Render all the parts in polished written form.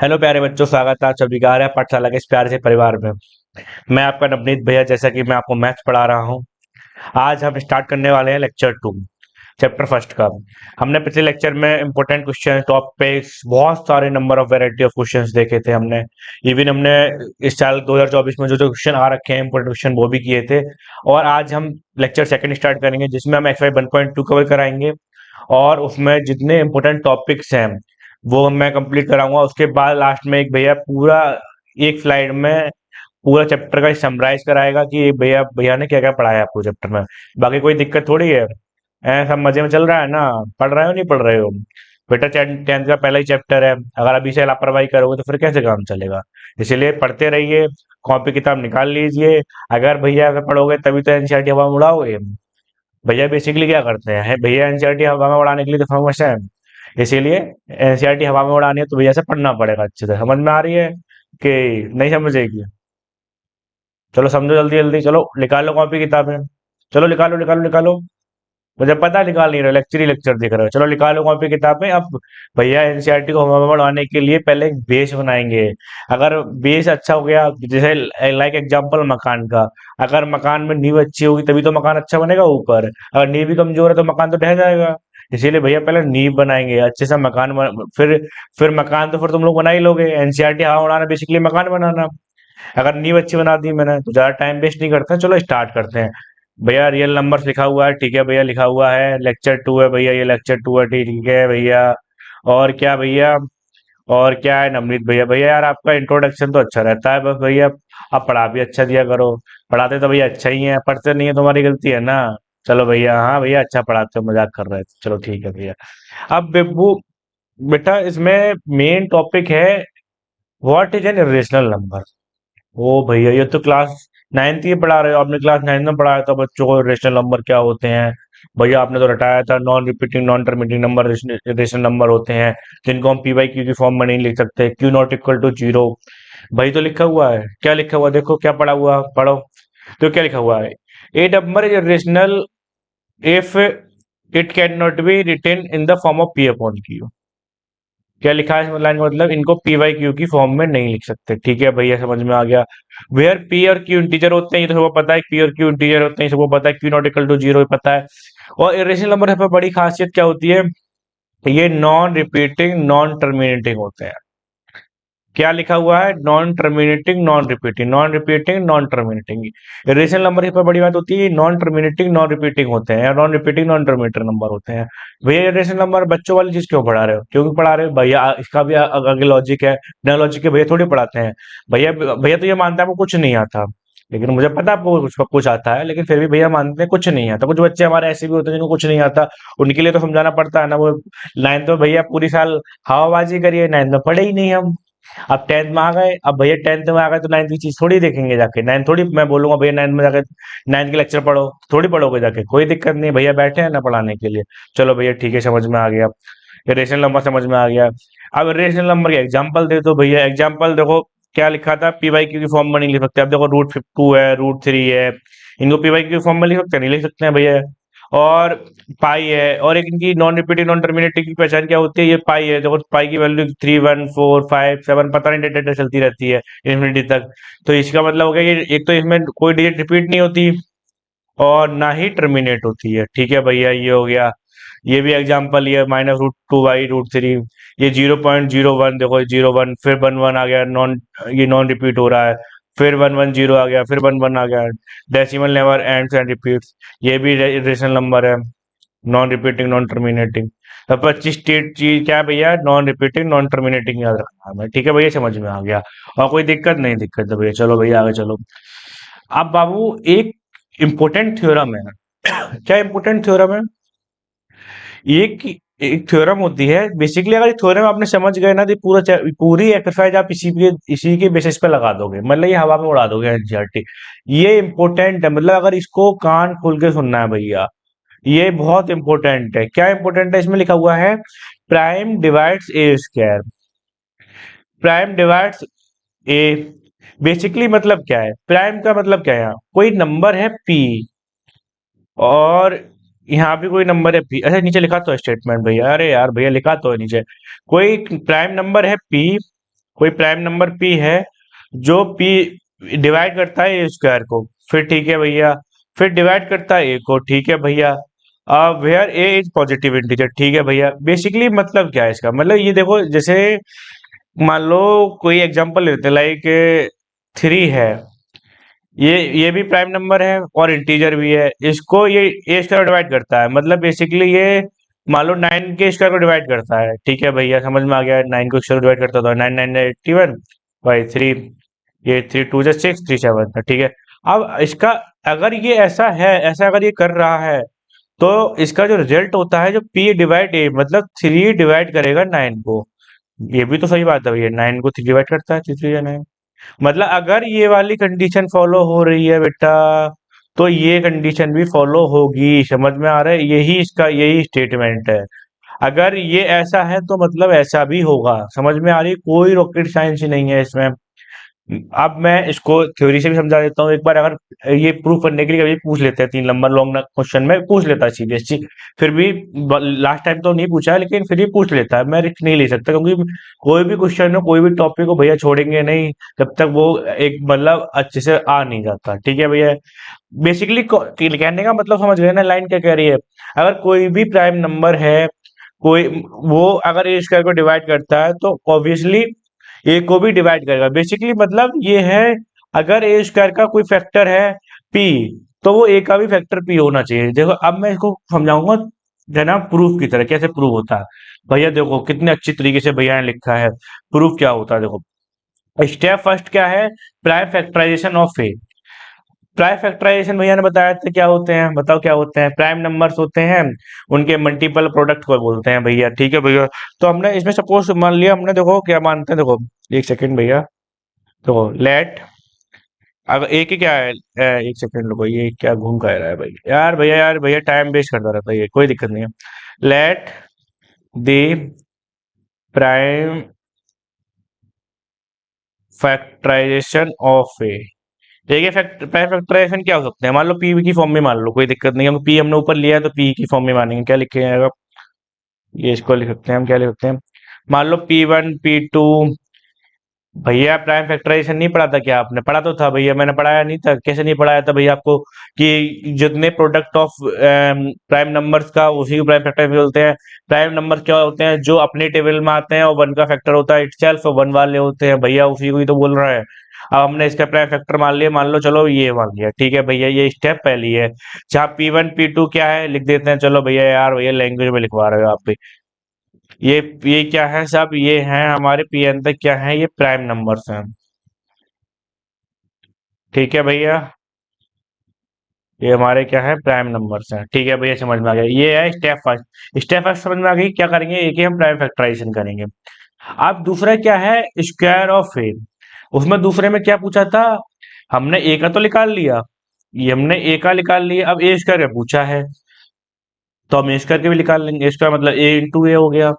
Hello प्यारे बच्चों, स्वागत है आप सभी का है पाठशाला के इस प्यारे से परिवार में। मैं आपका नवनीत भैया, जैसा कि मैं आपको मैथ्स पढ़ा रहा हूँ। आज हम स्टार्ट करने वाले हैं लेक्चर 2, चैप्टर फर्स्ट का। हमने पिछले लेक्चर में इंपॉर्टेंट क्वेश्चन, टॉपिक्स, बहुत सारे number of variety of questions देखे थे हमने। इवन हमने इस साल 2024 में जो जो क्वेश्चन आ रखे हैं इंपॉर्टेंट क्वेश्चन, वो भी किए थे। और आज हम लेक्चर सेकंड स्टार्ट करेंगे, जिसमें हम एक्सरसाइज 1.2 कवर कराएंगे और उसमें जितने इंपॉर्टेंट टॉपिक्स हैं वो मैं कंप्लीट कराऊंगा। उसके बाद लास्ट में एक भैया पूरा एक स्लाइड में पूरा चैप्टर का समराइज कराएगा कि भैया भैया ने क्या क्या पढ़ाया आपको चैप्टर में। बाकी कोई दिक्कत थोड़ी है। सब मजे में चल रहा है ना? पढ़ रहे हो नहीं पढ़ रहे हो? बेटा, टेंथ का पहला ही चैप्टर है। अगर अभी से लापरवाही करोगे तो फिर कैसे काम चलेगा? इसीलिए पढ़ते रहिए, कॉपी किताब निकाल लीजिए। अगर भैया अगर पढ़ोगे तभी तो एनसीईआरटी हवा में उड़ाओगे। भैया बेसिकली क्या करते हैं, भैया एनसीईआरटी हवा में उड़ाने के लिए तो फेमस है। इसीलिए एनसीईआरटी हवा में उड़ानी है तो भैया से पढ़ना पड़ेगा अच्छे से। समझ में आ रही है कि नहीं समझेगी? चलो समझो, जल्दी जल्दी चलो निकालो कॉपी किताबें। चलो निकालो निकालो निकालो। मुझे पता है निकाल नहीं रहे, लेक्चर ही लेक्चर दिख रहे हो। चलो निकालो कॉपी किताबें अब। भैया एनसीईआरटी को हवा में उड़ाने के लिए पहले एक बेस बनाएंगे। अगर बेस अच्छा हो गया, जैसे लाइक एग्जांपल मकान का। अगर मकान में नींव अच्छी होगी तभी तो मकान अच्छा बनेगा ऊपर। अगर नींव भी कमजोर है तो मकान तो ढह जाएगा। इसीलिए भैया पहले नींव बनाएंगे अच्छे से मकान फिर मकान तो फिर तुम लोग बना ही लोगे। एनसीईआरटी हवा उड़ाना बेसिकली मकान बनाना। अगर नींव अच्छी बना दी मैंने तो ज्यादा टाइम वेस्ट नहीं करते हैं। चलो स्टार्ट करते हैं। भैया रियल नंबर्स लिखा हुआ है, ठीक है भैया, लिखा हुआ है लेक्चर 2 है भैया, ये लेक्चर 2 है, ठीक है भैया। और क्या भैया? और क्या है नवनीत भैया? भैया यार आपका इंट्रोडक्शन तो अच्छा रहता है, बस भैया आप पढ़ा भी अच्छा दिया करो। पढ़ाते तो भैया अच्छा ही है, पढ़ते नहीं है तुम्हारी गलती है ना। चलो भैया, हाँ भैया अच्छा पढ़ाते हो, मजाक कर रहे थे, चलो ठीक है भैया। अब बेबू, बेटा इसमें मेन टॉपिक है what is an irrational number. ओ भैया, ये तो क्लास नाइन्थ ही पढ़ा रहे हो आपने, क्लास नाइन्थ में पढ़ाया था बच्चों को रेशनल नंबर क्या होते हैं। भैया आपने तो रटाया था, non repeating non terminating number rational number होते हैं, जिनको हम पी बाई क्यू की फॉर्म में नहीं लिख सकते। Q not equal to zero. भाई तो लिखा हुआ है, क्या लिखा हुआ है? देखो क्या पढ़ा हुआ, पढ़ो। तो क्या लिखा हुआ है? A number is rational if it can not be written in the form of p upon q. क्या लिखा है इस लाइन का मतलब? इनको पी वाई क्यू की फॉर्म में नहीं लिख सकते, ठीक है भैया, समझ में आ गया। वेयर पी और क्यू इंटीजर होते हैं, ये तो सबको पता है, पी और क्यू इंटीजर होते हैं, सबको पता है। Q not equal to zero पता है। और इरेशनल नंबर पर बड़ी खासियत क्या होती है? ये नॉन रिपीटिंग नॉन टर्मिनेटिंग होते हैं। क्या लिखा हुआ है? Non terminating non repeating, non repeating non terminating. Rational number की बड़ी बात होती है, नॉन टर्मिनेटिंग नॉन रिपीटिंग होते हैं, या non repeating non terminating number होते हैं। भैया ये रेशनल नंबर बच्चों वाली चीज क्यों पढ़ा रहे हो? क्यों पढ़ा रहे हो भैया? इसका भी आगे लॉजिक है। बिना लॉजिक के भैया थोड़ी पढ़ाते हैं। भैया भैया तो ये मानता है आपको कुछ नहीं आता, लेकिन मुझे पता है आपको कुछ कुछ आता है, लेकिन फिर भी भैया मानते हैं कुछ नहीं आता। कुछ बच्चे हमारे ऐसे भी होते हैं जिनको कुछ नहीं आता, उनके लिए तो समझाना पड़ता है ना। वो नाइन्थ में भैया पूरी साल हवाबाजी करिए, नाइन्थ में पढ़े ही नहीं हम। अब टेंथ में आ गए, अब भैया टेंथ में आ गए तो नाइन्थ की चीज थोड़ी देखेंगे जाके। नाइन्थ थोड़ी मैं बोलूंगा भैया नाइन्थ में जाके नाइन्थ के लेक्चर पढ़ो, थोड़ी पढ़ोगे जाके। कोई दिक्कत नहीं, भैया बैठे हैं ना पढ़ाने के लिए। चलो भैया ठीक है, समझ में आ गया। ये रेशनल नंबर समझ में आ गया। अब रेशनल नंबर के एग्जाम्पल दे दो भैया। एग्जाम्पल देखो क्या लिखा था, पी वाई क्यू की फॉर्म में नहीं लिख सकते। अब देखो √2 है, √3 है, इनको पी वाई क्यू की फॉर्म में लिख सकते हैं? नहीं लिख सकते हैं भैया। और पाई है, और एक इनकी नॉन रिपीटिंग नॉन टर्मिनेटिंग की पहचान क्या होती है? ये पाई है, देखो पाई की वैल्यू 3, 1, 4, 5, 7 पता नहीं डेटा चलती रहती है इन्फिनिटी तक। तो इसका मतलब हो गया कि एक तो इसमें कोई डिजिट रिपीट नहीं होती और ना ही टर्मिनेट होती है, ठीक है भैया, ये हो गया। ये भी एग्जांपल, ये -√2/√3। ये 0.01, देखो 0 1, फिर 1 1 आ गया, ये नॉन रिपीट हो रहा है। फिर 1 1 0 आ गया, फिर 1 1 आ गया। Decimal never ends and repeats. ये भी रेशनल नंबर है, नॉन रिपीटिंग नॉन टर्मिनेटिंग। तो 25 स्टेट चीज क्या है भैया? नॉन रिपीटिंग नॉन टर्मिनेटिंग याद रखना है हमें, ठीक है भैया, समझ में आ गया। और कोई दिक्कत नहीं? दिक्कत है भैया, चलो भैया आगे चलो। अब बाबू एक इम्पोर्टेंट थ्योरम है। क्या इम्पोर्टेंट थ्योरम है? एक एक थ्योरम होती है बेसिकली। अगर थ्योरम आपने समझ गए ना तो पूरी एक्सरसाइज आप इसी के बेसिस पे लगा दोगे, मतलब ये हवा में उड़ा दोगे एनसीईआरटी। ये इंपॉर्टेंट है, मतलब अगर इसको कान खोल के सुनना है भैया, ये बहुत इंपॉर्टेंट है। क्या इंपॉर्टेंट है? इसमें लिखा हुआ है प्राइम डिवाइड्स ए स्क्वायर। प्राइम डिवाइड्स ए, बेसिकली मतलब क्या है? प्राइम का मतलब क्या है? यहाँ कोई नंबर है पी, और यहाँ भी कोई नंबर है पी। अच्छा नीचे लिखा तो है स्टेटमेंट भैया, अरे यार भैया लिखा तो है नीचे। कोई प्राइम नंबर है पी कोई प्राइम नंबर p है जो p डिवाइड करता है ए स्क्वायर को, फिर ठीक है भैया, फिर डिवाइड करता है ए को, ठीक है भैया, where A is positive integer, ठीक है भैया। बेसिकली मतलब क्या है इसका, मतलब ये देखो, जैसे मान लो कोई एग्जांपल लेते हैं, लाइक 3 है, ये भी प्राइम नंबर है और इंटीजर भी है, इसको ये ए स्क्वायर डिवाइड करता है, मतलब बेसिकली ये मान लो 9 के स्क्वायर को डिवाइड करता है, ठीक है भैया, समझ में आ गया, 9 को स्क्वायर डिवाइड करता था, 9 9 81 बाई 3, ये 3 2 जा 6 3 7 था, ठीक है। अब इसका अगर ये ऐसा है, ऐसा अगर ये कर रहा है, तो इसका जो रिजल्ट होता है, जो p डिवाइड a, मतलब 3 डिवाइड करेगा 9 को, ये भी तो सही बात है भैया, 9 को 3 डिवाइड करता है, 3 या 9, मतलब अगर ये वाली कंडीशन फॉलो हो रही है बेटा, तो ये कंडीशन भी फॉलो होगी, समझ में आ रहा है, यही स्टेटमेंट है। अगर ये ऐसा है तो मतलब ऐसा भी होगा, समझ में आ रही है, कोई रॉकेट साइंस ही नहीं है इसमें। अब मैं इसको थ्योरी से भी समझा देता हूँ एक बार, अगर ये प्रूफ करने के लिए कभी पूछ लेते हैं 3 नंबर लॉन्ग क्वेश्चन में पूछ लेता है सीबीएसई, फिर भी लास्ट टाइम तो नहीं पूछा है, लेकिन फिर भी पूछ लेता है, मैं रिस्क नहीं ले सकता, क्योंकि कोई भी क्वेश्चन हो, कोई भी टॉपिक को भैया छोड़ेंगे नहीं जब तक वो एक मतलब अच्छे से आ नहीं जाता, ठीक है भैया। बेसिकली कहने का मतलब समझ गए ना, लाइन क्या कह रही है, अगर कोई भी प्राइम नंबर है, कोई वो अगर ए स्क्वायर को डिवाइड करता है, तो ऑब्वियसली ए को भी डिवाइड करेगा, बेसिकली मतलब ये है, अगर ए स्क्वायर का कोई फैक्टर है p, तो वो ए का भी फैक्टर p होना चाहिए। देखो अब मैं इसको समझाऊंगा जना प्रूफ की तरह, कैसे प्रूफ होता है भैया, देखो कितने अच्छी तरीके से भैया ने लिखा है प्रूफ क्या होता है। देखो स्टेप फर्स्ट क्या है, prime factorisation of A. Prime factorisation भैया ने बताया था क्या होते हैं, बताओ क्या होते हैं, प्राइम नंबर्स होते हैं, उनके मल्टीपल प्रोडक्ट को बोलते हैं भैया, ठीक है भैया। तो हमने इसमें सपोज मान लिया, हमने देखो क्या मानते हैं, देखो एक सेकंड भैया, तो लेट, अब एक ही क्या है, एक सेकंड रुको, ये क्या घूम कर रहा है भाई, यार भैया टाइम वेस्ट करता रहता है ये, कोई दिक्कत नहीं है। Let the prime factorisation of a, देखिए प्राइम फैक्टराइजेशन क्या हो सकते हैं, मान लो पी की फॉर्म में मान लो, कोई दिक्कत नहीं है, पी हमने ऊपर लिया है तो पी की फॉर्म में मानेंगे, क्या लिखे हैं, ये इसको लिख सकते हैं हम, क्या लिख सकते हैं, मान लो P1 P2, भैया प्राइम फैक्टराइजेशन नहीं पढ़ा था क्या आपने, पढ़ा तो था भैया, मैंने पढ़ाया नहीं था, कैसे नहीं पढ़ाया था भैया आपको, कि जितने प्रोडक्ट ऑफ प्राइम नंबर्स का उसी को प्राइम फैक्टराइजेशन बोलते हैं। प्राइम नंबर्स क्या होते हैं, जो अपने टेबल में आते हैं और 1 का फैक्टर होता है इटसेल्फ, 1 वाले होते हैं भैया, उसी को ही तो बोल रहा है। अब हमने इसका प्राइम फैक्टर मान लिया, मान लो चलो ये मान लिया, ठीक है भैया, ये स्टेप पहली है। जहाँ P1 P2 क्या है लिख देते हैं, चलो भैया, यार भैया लैंग्वेज में लिखवा रहे हो आप भी, ये क्या है सब, ये हैं हमारे Pn तक क्या है, ये प्राइम नंबर्स हैं, ठीक है भैया, ये हमारे क्या है, प्राइम नंबर्स हैं, ठीक है भैया, समझ में आ गया, ये है स्टेप फर्स्ट। स्टेप फर्स्ट समझ में आ गई, क्या करेंगे, एक ही हम प्राइम फैक्टराइजेशन करेंगे। अब दूसरा क्या है, स्क्वायर ऑफ ए, उसमें दूसरे में क्या पूछा था, हमने ए का तो निकाल लिया, ये हमने ए का निकाल लिया, अब ए स्क्वायर का पूछा है, तो हम ए स्क्वायर के भी निकाल लेंगे, ए स्क्वायर मतलब ए इंटू ए हो गया।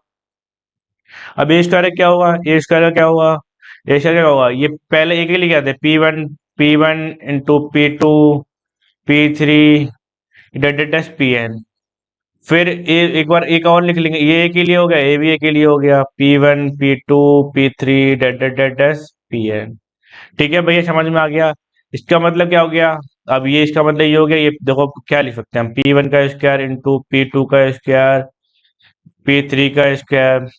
अब ए स्क्वायर क्या हुआ, ए स्क्वायर का क्या हुआ, ए स्क्वायर क्या हुआ, ये पहले एक ही लिखे थे, P1 इंटू P2 P3 डेस Pn, फिर एक बार एक और लिख लेंगे, ये ए के लिए हो गया, ए भी ए के लिए हो गया, P1 P2 P3 डेस Pn, ठीक है भैया, समझ में आ गया। इसका मतलब क्या हो गया, अब ये इसका मतलब ये हो गया, ये देखो क्या लिख सकते हैं हम, P1 का स्क्वायर इंटू P2 का स्क्वायर P3 का स्क्वायर,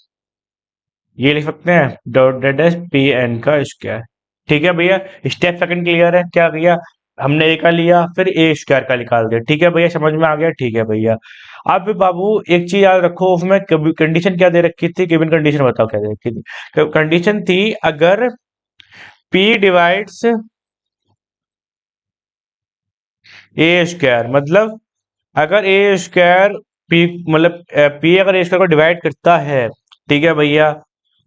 ये लिख सकते हैं डॉट पी एन का स्क्वायर, ठीक है भैया। स्टेप सेकंड क्लियर है, क्या भैया, हमने ए का लिया, फिर ए स्क्वायर का निकाल दिया, ठीक है भैया, समझ में आ गया, ठीक है भैया। अब बाबू एक चीज याद रखो, उसमें कंडीशन क्या दे रखी थी, गिवन कंडीशन बताओ क्या दे रखी थी, कंडीशन थी अगर p डिवाइड्स ए स्क्वायर, मतलब अगर ए स्क्वायर पी, मतलब पी अगर ए स्क्वायर को डिवाइड करता है, ठीक है भैया,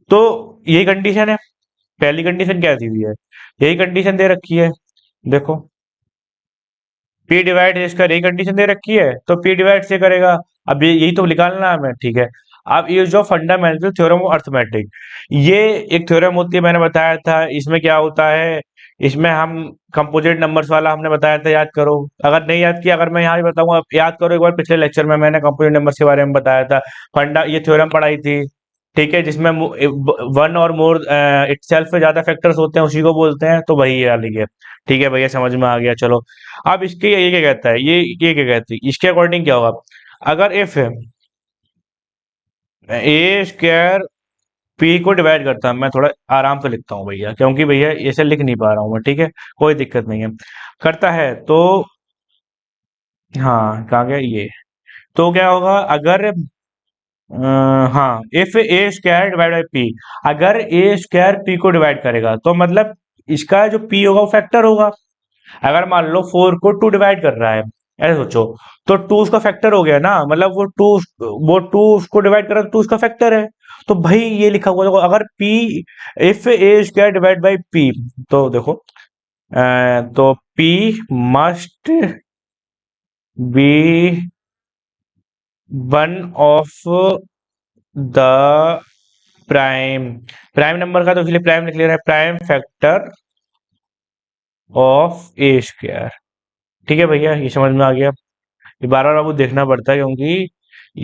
तो यही कंडीशन है, पहली कंडीशन क्या दी हुई है, यही कंडीशन दे रखी है, देखो पी डिवाइड इसका यही कंडीशन दे रखी है, तो पी डिवाइड से करेगा, अब ये यही तो निकालना है हमें, ठीक है। अब ये जो फंडामेंटल थ्योरम ऑफ अर्थमेटिक, ये एक थ्योरम होती है, मैंने बताया था, इसमें क्या होता है, इसमें हम कंपोजिट नंबर्स वाला हमने बताया था, याद करो, अगर नहीं याद किया, अगर मैं यहाँ भी बताऊंगा, याद करो एक बार, पिछले लेक्चर में मैंने कंपोजिट नंबर्स के बारे में बताया था, फंडा ये थ्योरम पढ़ाई थी, ठीक है, जिसमें वन और मोर इटसेल्फ से ज्यादा फैक्टर्स होते हैं, उसी को बोलते हैं। तो वही वाली है। ठीक है भैया, समझ में आ गया। चलो, अब इसके ये क्या कहता है, ये क्या कहती है, इसके अकॉर्डिंग क्या होगा? अगर इफ ए स्क्वायर पी को डिवाइड करता है, मैं थोड़ा आराम से लिखता हूँ भैया, क्योंकि भैया ऐसे लिख नहीं पा रहा हूँ मैं। ठीक है, कोई दिक्कत नहीं है। करता है तो हाँ, कहाँ गया ये? तो क्या होगा अगर हाँ, if a square divide by P, अगर ए स्क्वायर पी को डिवाइड करेगा तो मतलब इसका जो पी होगा वो फैक्टर होगा। अगर मान लो 4 को 2 डिवाइड कर रहा है, ऐसे सोचो, तो 2 उसका फैक्टर हो गया ना, मतलब वो 2 उसको डिवाइड कर रहा है तो 2 उसका फैक्टर है। तो भाई ये लिखा हुआ देखो, अगर P if a square divide by P, तो देखो तो P must be one of the prime prime number का, तो इसलिए प्राइम लिख ले रहा है, prime factor of A square. ठीक है भैया, ये समझ में आ गया। ये बार बार आपको देखना पड़ता है, क्योंकि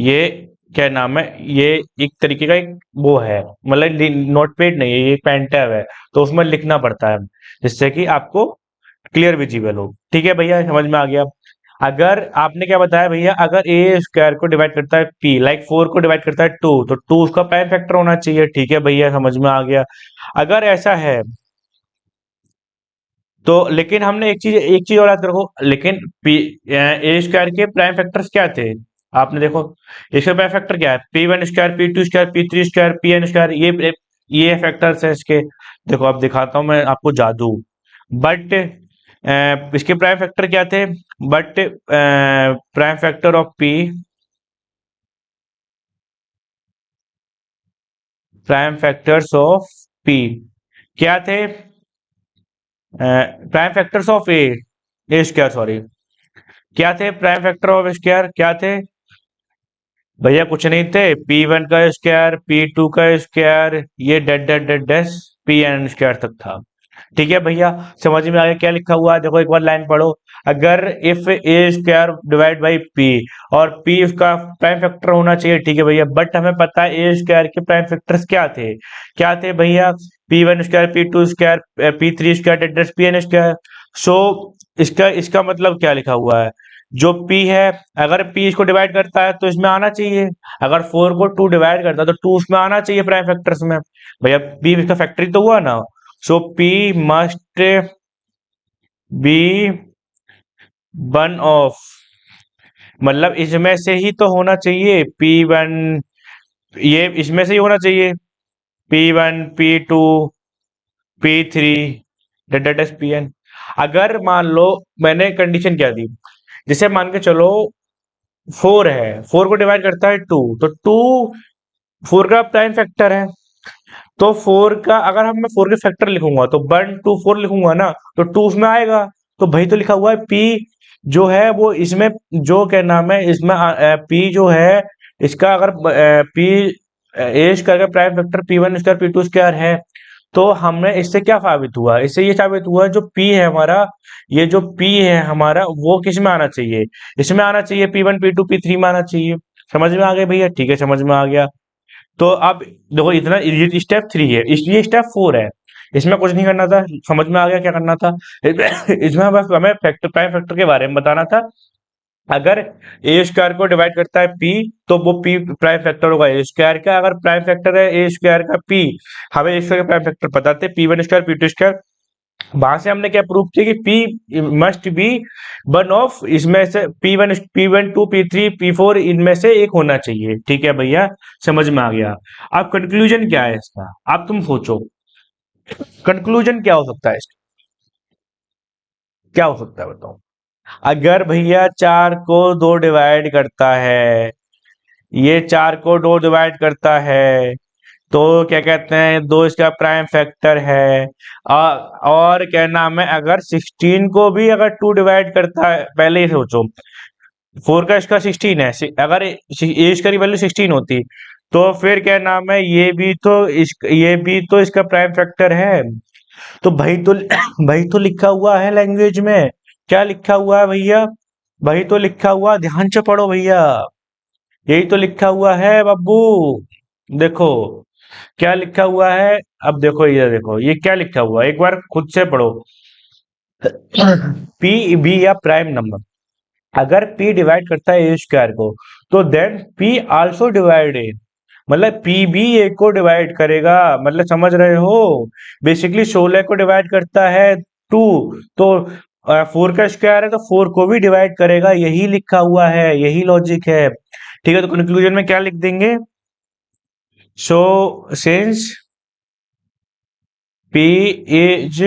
ये क्या नाम है, ये एक तरीके का एक वो है, मतलब नोट पैड नहीं है, ये पेन टैब है। तो उसमें लिखना पड़ता है, जिससे कि आपको क्लियर विजिबल हो। ठीक है भैया, समझ में आ गया। अगर आपने क्या बताया भैया, अगर ए स्क्वायर को डिवाइड करता है पी, लाइक 4 को डिवाइड करता है 2, तो 2 उसका प्राइम फैक्टर होना चाहिए। ठीक है भैया, समझ में आ गया। अगर ऐसा है तो, लेकिन हमने एक चीज और याद रखो, लेकिन पी ए स्क्वायर के प्राइम फैक्टर्स क्या थे? आपने देखो, इसका प्राइम फैक्टर क्या है? P1 square, P2 square, P3 square, Pn square, ये फैक्टर्स है इसके। देखो अब दिखाता हूं मैं आपको जादू। बट इसके प्राइम फैक्टर क्या थे? But prime factor of P, prime factors of P क्या थे? Prime factors of A square, sorry, क्या थे? प्राइम फैक्टर ऑफ स्क्वायर क्या थे भैया? कुछ नहीं थे। P1 का स्क्वायर, P2 का स्क्वायर, ये dead dead dead dash Pn square तक था। ठीक है भैया, समझ में आ गया क्या लिखा हुआ है? देखो एक बार लाइन पढ़ो। अगर if a square divide by p, और पी उसका प्राइम फैक्टर होना चाहिए। ठीक है भैया, बट हमें पता है ए स्क्वायर के प्राइम फैक्टर्स क्या थे भैया? P1 square, P2 square, P3 square dead dash Pn square. So इसका इसका मतलब क्या लिखा हुआ है? जो P है, अगर P इसको डिवाइड करता है तो इसमें आना चाहिए। अगर 4 को 2 डिवाइड करता है तो 2 उसमें आना चाहिए प्राइम फैक्टर्स में। भैया P इसका फैक्टर ही तो हुआ ना। सो P must be one of, मतलब इसमें से ही तो होना चाहिए P1, ये इसमें से ही होना चाहिए। P1, P2, P3 date S Pn। अगर मान लो मैंने कंडीशन क्या दी, जैसे मान के चलो 4 है, 4 को डिवाइड करता है 2, तो 2 4 का प्राइम फैक्टर है। तो 4 का अगर हम मैं 4 के फैक्टर लिखूंगा तो 1 2 4 लिखूंगा ना, तो 2 उसमें आएगा। तो भाई तो लिखा हुआ है पी जो है वो इसमें, जो क्या नाम है इसमें पी जो है इसका, अगर पी ए स्क्वायर का prime factor P1 square P2 square है, तो हमें इससे क्या साबित हुआ? इससे ये साबित हुआ जो P है हमारा, ये जो P है हमारा वो किस में आना चाहिए? इसमें आना चाहिए, P1 P2 P3 में आना चाहिए। समझ में आ गया भैया? ठीक है, समझ में आ गया। तो अब देखो, इतना ये स्टेप 3 है, ये स्टेप 4 है। इसमें कुछ नहीं करना था, समझ में आ गया क्या करना था? इसमें बस हमें फैक्टर, प्राइम फैक्टर के बारे में बताना था। अगर ए स्क्वायर को डिवाइड करता है पी, तो वो पी प्राइम फैक्टर होगा ए स्क्वायर का। अगर प्राइम फैक्टर है ए स्क्वायर का पी, हमें ए स्क्वायर का प्राइम फैक्टर पता थे, P1 स्क्वायर P2 स्क्वायर। वहां से हमने क्या प्रूव किया कि P must be one of, इसमें से P1 P2 P3 P4 इनमें से एक होना चाहिए। ठीक है भैया, समझ में आ गया। अब कंक्लूजन क्या है इसका? अब तुम सोचो कंक्लूजन क्या हो सकता है इसका? क्या हो सकता है बताओ? अगर भैया 4 को 2 डिवाइड करता है, ये 4 को 2 डिवाइड करता है, तो क्या कहते हैं, 2 इसका प्राइम फैक्टर है। और क्या नाम है, अगर 16 को भी अगर 2 डिवाइड करता है, पहले ही सोचो 4 का इसका 16 है, अगर ए इसका वैल्यू 16 होती, तो फिर क्या नाम है, ये भी तो इसका प्राइम फैक्टर है। तो भाई तो भाई तो लिखा हुआ है लैंग्वेज में, क्या लिखा हुआ है भैया? भाई तो लिखा हुआ, ध्यान से पढ़ो भैया, यही तो लिखा हुआ है बाबू। देखो क्या लिखा हुआ है। अब देखो, ये देखो ये क्या लिखा हुआ है, एक बार खुद से पढ़ो। पी बी या प्राइम नंबर, अगर पी डिवाइड करता है ए स्क्वायर को, तो देन पी आल्सो डिवाइड ए, मतलब पी भी ए को डिवाइड करेगा। मतलब समझ रहे हो, बेसिकली 16 को डिवाइड करता है टू, तो 4 का स्क्वायर है तो 4 को भी डिवाइड करेगा, यही लिखा हुआ है, यही लॉजिक है। ठीक है, तो कंक्लूजन में क्या लिख देंगे, so since P is,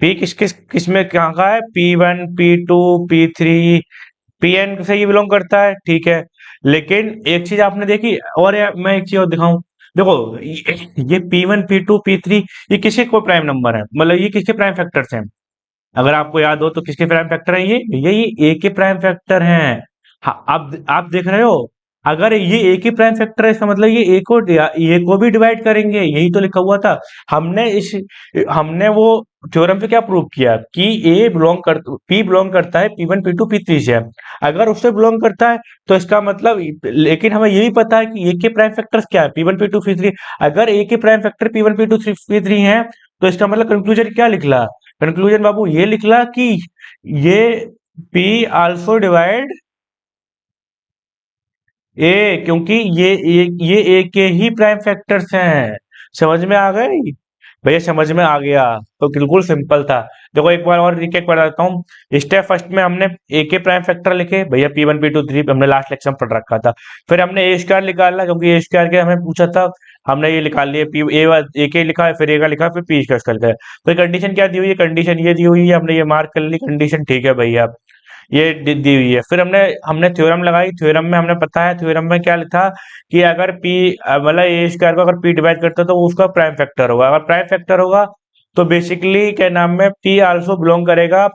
P किस किस किस में कहाँ का है, P1 P2 P3 Pn से ये बिलोंग करता है, ठीक है। लेकिन एक चीज आपने देखी, और मैं एक चीज और दिखाऊं, देखो ये P1 P2 P3 ये किसके को प्राइम नंबर है, मतलब ये किसके प्राइम फैक्टर्स हैं, अगर आपको याद हो तो किसके प्राइम फैक्टर हैं, ये ए के प्राइम फैक्टर हैं। हाँ, आप देख रहे हो, अगर ये ए के प्राइम फैक्टर है, इसका मतलब ये ए को भी डिवाइड करेंगे, यही तो लिखा हुआ था। हमने वो थ्योरम पे क्या प्रूव किया कि ए बिलोंग कर पी बिलोंग करता है P1 P2 P3 से। अगर उससे बिलोंग करता है तो इसका मतलब, लेकिन हमें ये भी पता है कि ए के प्राइम फैक्टर्स क्या है, P1 P2 P3। अगर ए के prime factor P1 P2 P3 हैं, तो इसका मतलब कंक्लूजन क्या निकला, कंक्लूजन बाबू ये निकला कि ये पी आल्सो डिवाइड ए, क्योंकि ये ए के ही प्राइम फैक्टर्स हैं। समझ में आ गई भैया, समझ में आ गया तो बिल्कुल सिंपल था। देखो एक बार और रिकेप कर देता हूँ। स्टेप फर्स्ट में हमने ए के प्राइम फैक्टर लिखे भैया, P1 P2 3 हमने लास्ट लेक्चर में पढ़ रखा था। फिर हमने ए स्क्वायर निकालना, क्योंकि ए स्क्वायर के हमें पूछा था, हमने ये निकाल लिया, पी ए के लिखा, फिर ए का लिखा, फिर पी स्क्वायर लिखा। फिर कंडीशन क्या दी हुई है, कंडीशन ये दी हुई है, हमने ये मार्क कर ली कंडीशन, ठीक है भैया, ये दी हुई है। फिर हमने हमने थ्योरम लगाई, थ्योरम में हमने पता है थ्योरम में क्या लिखा कि अगर पी, मतलब ए स्क्वायर को अगर पी डिवाइड करता है तो उसका प्राइम फैक्टर होगा, अगर प्राइम फैक्टर होगा तो बेसिकली क्या नाम है, पी आल्सो बिलोंग करेगा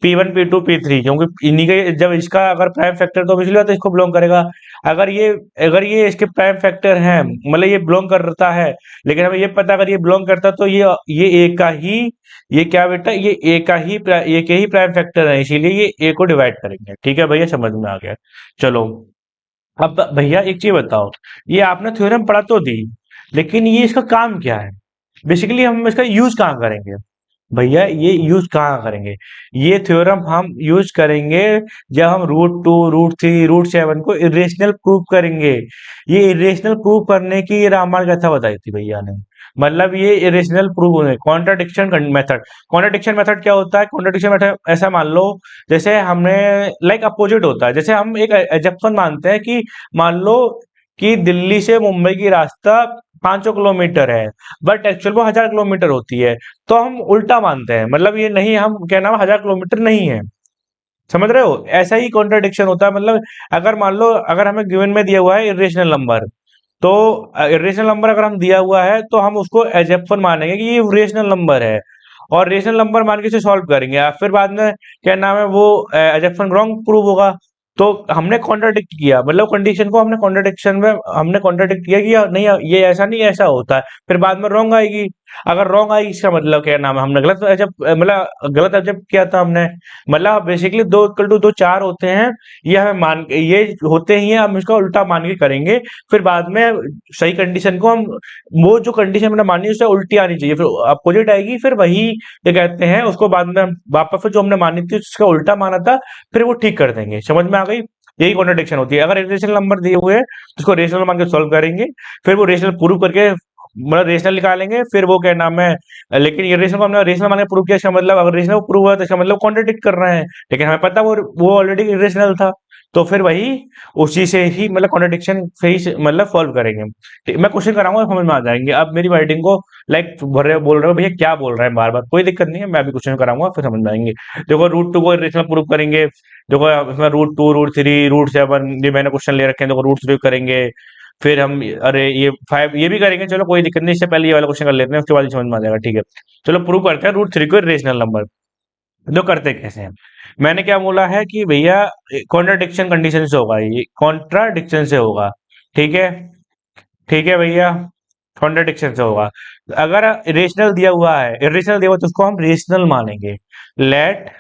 P1 P2 P3, क्योंकि इन्हीं के, जब इसका अगर प्राइम फैक्टर तो इसलिए तो इसको बिलोंग करेगा। अगर ये अगर ये इसके प्राइम फैक्टर हैं, मतलब ये बिलोंग करता है, लेकिन हमें ये पता अगर ये बिलोंग करता तो ये ए का ही, ये क्या बेटा, ये ए के ही प्राइम फैक्टर है, इसीलिए ये ए को डिवाइड करेंगे। ठीक है भैया, समझ में आ गया। चलो, अब भैया एक चीज बताओ, ये आपने थ्योरम पढ़ा तो दी, लेकिन ये इसका काम क्या है, बेसिकली हम इसका यूज कहाँ करेंगे भैया, ये यूज कहाँ करेंगे, ये थ्योरम हम यूज करेंगे जब हम रूट 2 रूट 3 रूट 7 को इरेशनल प्रूव करेंगे। ये इरेशनल प्रूव करने की ये रामायण कथा बताई थी भैया ने, मतलब ये इरेशनल प्रूव होने, कॉन्ट्राडिक्शन मेथड। कॉन्ट्राडिक्शन मेथड क्या होता है, कॉन्ट्राडिक्शन मेथड ऐसा मान लो, जैसे हमने, लाइक अपोजिट होता है, जैसे हम एक एजप्शन मानते हैं कि, मान लो कि दिल्ली से मुंबई की रास्ता 500 किलोमीटर है, बट एक्चुअल वो 1000 किलोमीटर होती है, तो हम उल्टा मानते हैं, मतलब ये नहीं, हम क्या नाम 1000 किलोमीटर नहीं है। समझ रहे हो, ऐसा ही कॉन्ट्रडिक्शन होता है, मतलब अगर मान लो, अगर हमें गिवन में दिया हुआ है इरेशनल नंबर, तो इरेशनल नंबर अगर हम दिया हुआ है तो हम उसको एजप्शन मानेंगे कि ये रेशनल नंबर है, और रेशनल नंबर मान के इसे सॉल्व करेंगे, या फिर बाद में क्या नाम है वो एजप्शन रॉन्ग प्रूव होगा। तो हमने कॉन्ट्राडिक्ट किया, मतलब कंडीशन को हमने कॉन्ट्राडिक्शन में हमने कॉन्ट्राडिक्ट किया कि नहीं, ये ऐसा नहीं, ऐसा होता है, फिर बाद में रॉन्ग आएगी। अगर रॉन्ग आई, इसका मतलब क्या नाम है, हमने गलत जब, मतलब गलत जब किया था हमने, मतलब बेसिकली 2 = 2 4 होते हैं, ये हमें मान ये होते ही हैं, हम इसका उल्टा मान के करेंगे, फिर बाद में सही कंडीशन को हम, वो जो कंडीशन हमने मानी उससे उल्टी आनी चाहिए, फिर अपोजिट आएगी, फिर वही ये कहते हैं उसको बाद में हम वापस से जो हमने मानी थी उसका उल्टा माना था, फिर वो ठीक कर देंगे। समझ में आ गई, यही कॉन्ट्रडिक्शन होती है। अगर रेशनल नंबर दिए हुए हैं तो उसको रेशनल मान के सॉल्व करेंगे, फिर वो रेशनल प्रूव करके, मतलब रेशनल निकालेंगे, फिर वो क्या नाम है, लेकिन ये रेशनल को हमने रेशनल मान के प्रूव किया, इसका मतलब अगर रेशनल प्रूव हुआ तो इसका मतलब कॉन्ट्रडिक्ट कर रहे हैं, लेकिन हमें पता वो ऑलरेडी इरेशनल था, तो फिर वही उसी से ही, मतलब कॉन्ट्रडिक्शन से ही मतलब सॉल्व करेंगे। मैं क्वेश्चन कराऊंगा, समझ में आ जाएंगे। अब मेरी राइटिंग को लाइक भर रहे बोल रहे हो भैया क्या बोल रहे हैं बार बार, कोई दिक्कत नहीं है, मैं अभी क्वेश्चन कराऊंगा फिर समझ में आएंगे। देखो रूट 2 को इरेशनल प्रूव करेंगे, देखो इसमें रूट 2 रूट 3 रूट 7 ये मैंने क्वेश्चन ले रखे हैं, देखो रूट 3 करेंगे, फिर हम, अरे ये 5 ये भी करेंगे, चलो कोई दिक्कत नहीं, इससे पहले ये वाला क्वेश्चन कर लेते हैं, उसके बाद ही समझ में आ जाएगा, ठीक है। चलो प्रूव करते हैं रूट 3 को रेशनल नंबर, जो करते कैसे हैं। मैंने क्या बोला है कि भैया कॉन्ट्राडिक्शन कंडीशन से होगा, ये कॉन्ट्राडिक्शन से होगा, ठीक है, ठीक है भैया, कॉन्ट्राडिक्शन से होगा। अगर रेशनल दिया हुआ है, इरेशनल दिया हुआ तो उसको हम रेशनल मानेंगे। लेट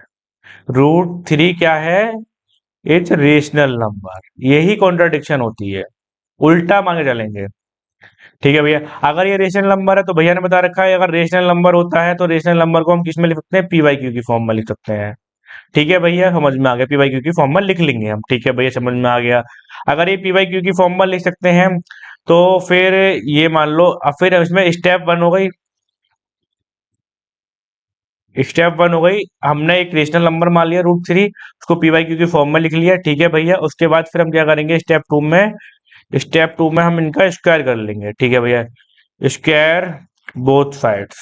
रूट 3 क्या है, इट्स रेशनल नंबर, यही कॉन्ट्राडिक्शन होती है। उल्टा मान के चलेंगे। ठीक है भैया। अगर ये रेशनल नंबर है तो भैया ने बता रखा है, अगर रेशनल नंबर होता है तो रेशनल नंबर को हम किस में लिख सकते हैं, पी वाई क्यू की फॉर्म में लिख सकते हैं। ठीक है भैया, समझ में आ गया, पी वाई क्यू की फॉर्म में लिख लेंगे हम। ठीक है भैया, समझ में आ गया। अगर ये पी वाई क्यू की फॉर्म में लिख सकते हैं तो फिर ये मान लो, अब फिर इसमें स्टेप वन हो गई। स्टेप वन हो गई, हमने एक रेशनल नंबर मान लिया √3, उसको पी वाई क्यू की फॉर्म में लिख लिया। ठीक है भैया, उसके बाद फिर हम क्या करेंगे, स्टेप टू में हम इनका स्क्वायर कर लेंगे। ठीक है भैया, स्क्वायर बोथ साइड्स।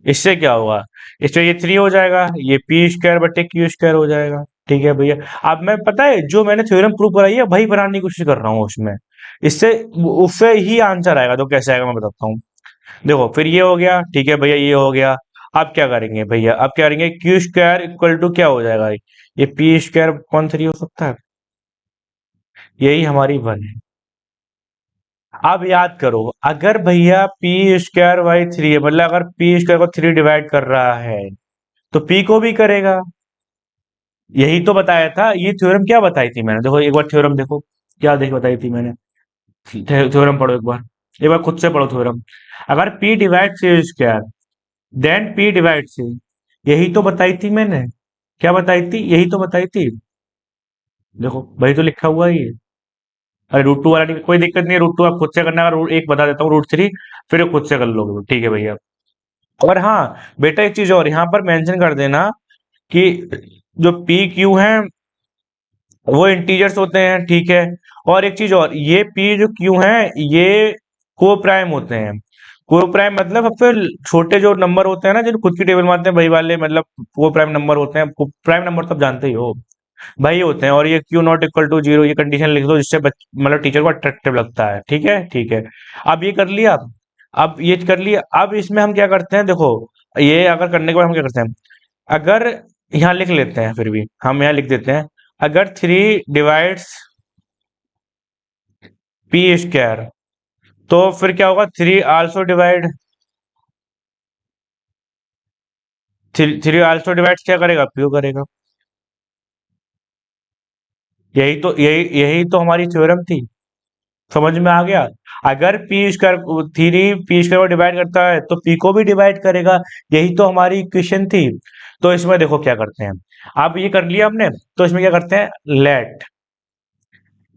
इससे क्या होगा, इससे ये 3 हो जाएगा, ये पी स्क्वायर बटे क्यू स्क्वायर हो जाएगा। ठीक है भैया। अब मैं, पता है, जो मैंने थ्योरम प्रूव कराई है वही बनाने की कोशिश कर रहा हूँ उसमें। इससे उससे ही आंसर आएगा, तो कैसे आएगा मैं बताता हूँ। देखो, फिर ये हो गया। ठीक है भैया, ये हो गया। अब क्या करेंगे भैया, अब क्या करेंगे, क्यू स्क्वायर इक्वल टू क्या हो जाएगा, ये पी स्क्वायर कौन 3 हो सकता है, यही हमारी वन है। अब याद करो, अगर भैया पी स्क्वायर बाई 3 है, मतलब अगर पी स्क्वायर को 3 डिवाइड कर रहा है तो पी को भी करेगा। यही तो बताया था, ये थ्योरम क्या बताई थी मैंने, देखो एक बार थ्योरम देखो, क्या देख बताई थी मैंने। थ्योरम पढ़ो एक बार खुद से पढ़ो थ्योरम। अगर p डिवाइड सी स्क्वायर देन p डिवाइड सी, यही तो बताई थी मैंने। क्या बताई थी, यही तो बताई थी। देखो वही तो लिखा हुआ है ये। अरे √2 वाला नहीं, कोई दिक्कत नहीं है, √2 आप खुद से करना, अगर एक बता देता हूँ √3, फिर खुद से कर लोगे। ठीक है भैया। और हाँ बेटा, एक चीज और यहाँ पर मेंशन कर देना कि जो पी क्यू है वो इंटीजर्स होते हैं। ठीक है। और एक चीज और, ये पी जो क्यू है ये को प्राइम होते हैं। को प्राइम मतलब सबसे छोटे जो नंबर होते हैं ना, जो खुद की टेबल में आते हैं, वही वाले मतलब को प्राइम नंबर होते हैं। प्राइम नंबर तो आप जानते ही हो, वही होते हैं। और ये क्यू नॉट इक्वल टू 0, ये कंडीशन लिख दो जिससे मतलब टीचर को अट्रैक्टिव लगता है। ठीक है, ठीक है। अब ये कर लिया, अब ये कर लिया। अब इसमें हम क्या करते हैं, देखो, ये अगर करने के बाद हम क्या करते हैं, अगर यहाँ लिख लेते हैं, फिर भी हम यहाँ लिख देते हैं, अगर 3 डिवाइड्स पी स्क्वायर, तो फिर क्या होगा, 3 आल्सो डिवाइड, 3 आल्सो डिवाइड्स क्या करेगा, पी करेगा। यही तो हमारी थ्योरम थी। समझ में आ गया। अगर पी स्क्वायर 3 पी स्क्वायर को डिवाइड करता है तो पी को भी डिवाइड करेगा। यही तो हमारी इक्वेशन थी। तो इसमें देखो क्या करते हैं, अब ये कर लिया हमने, तो इसमें क्या करते हैं, लेट,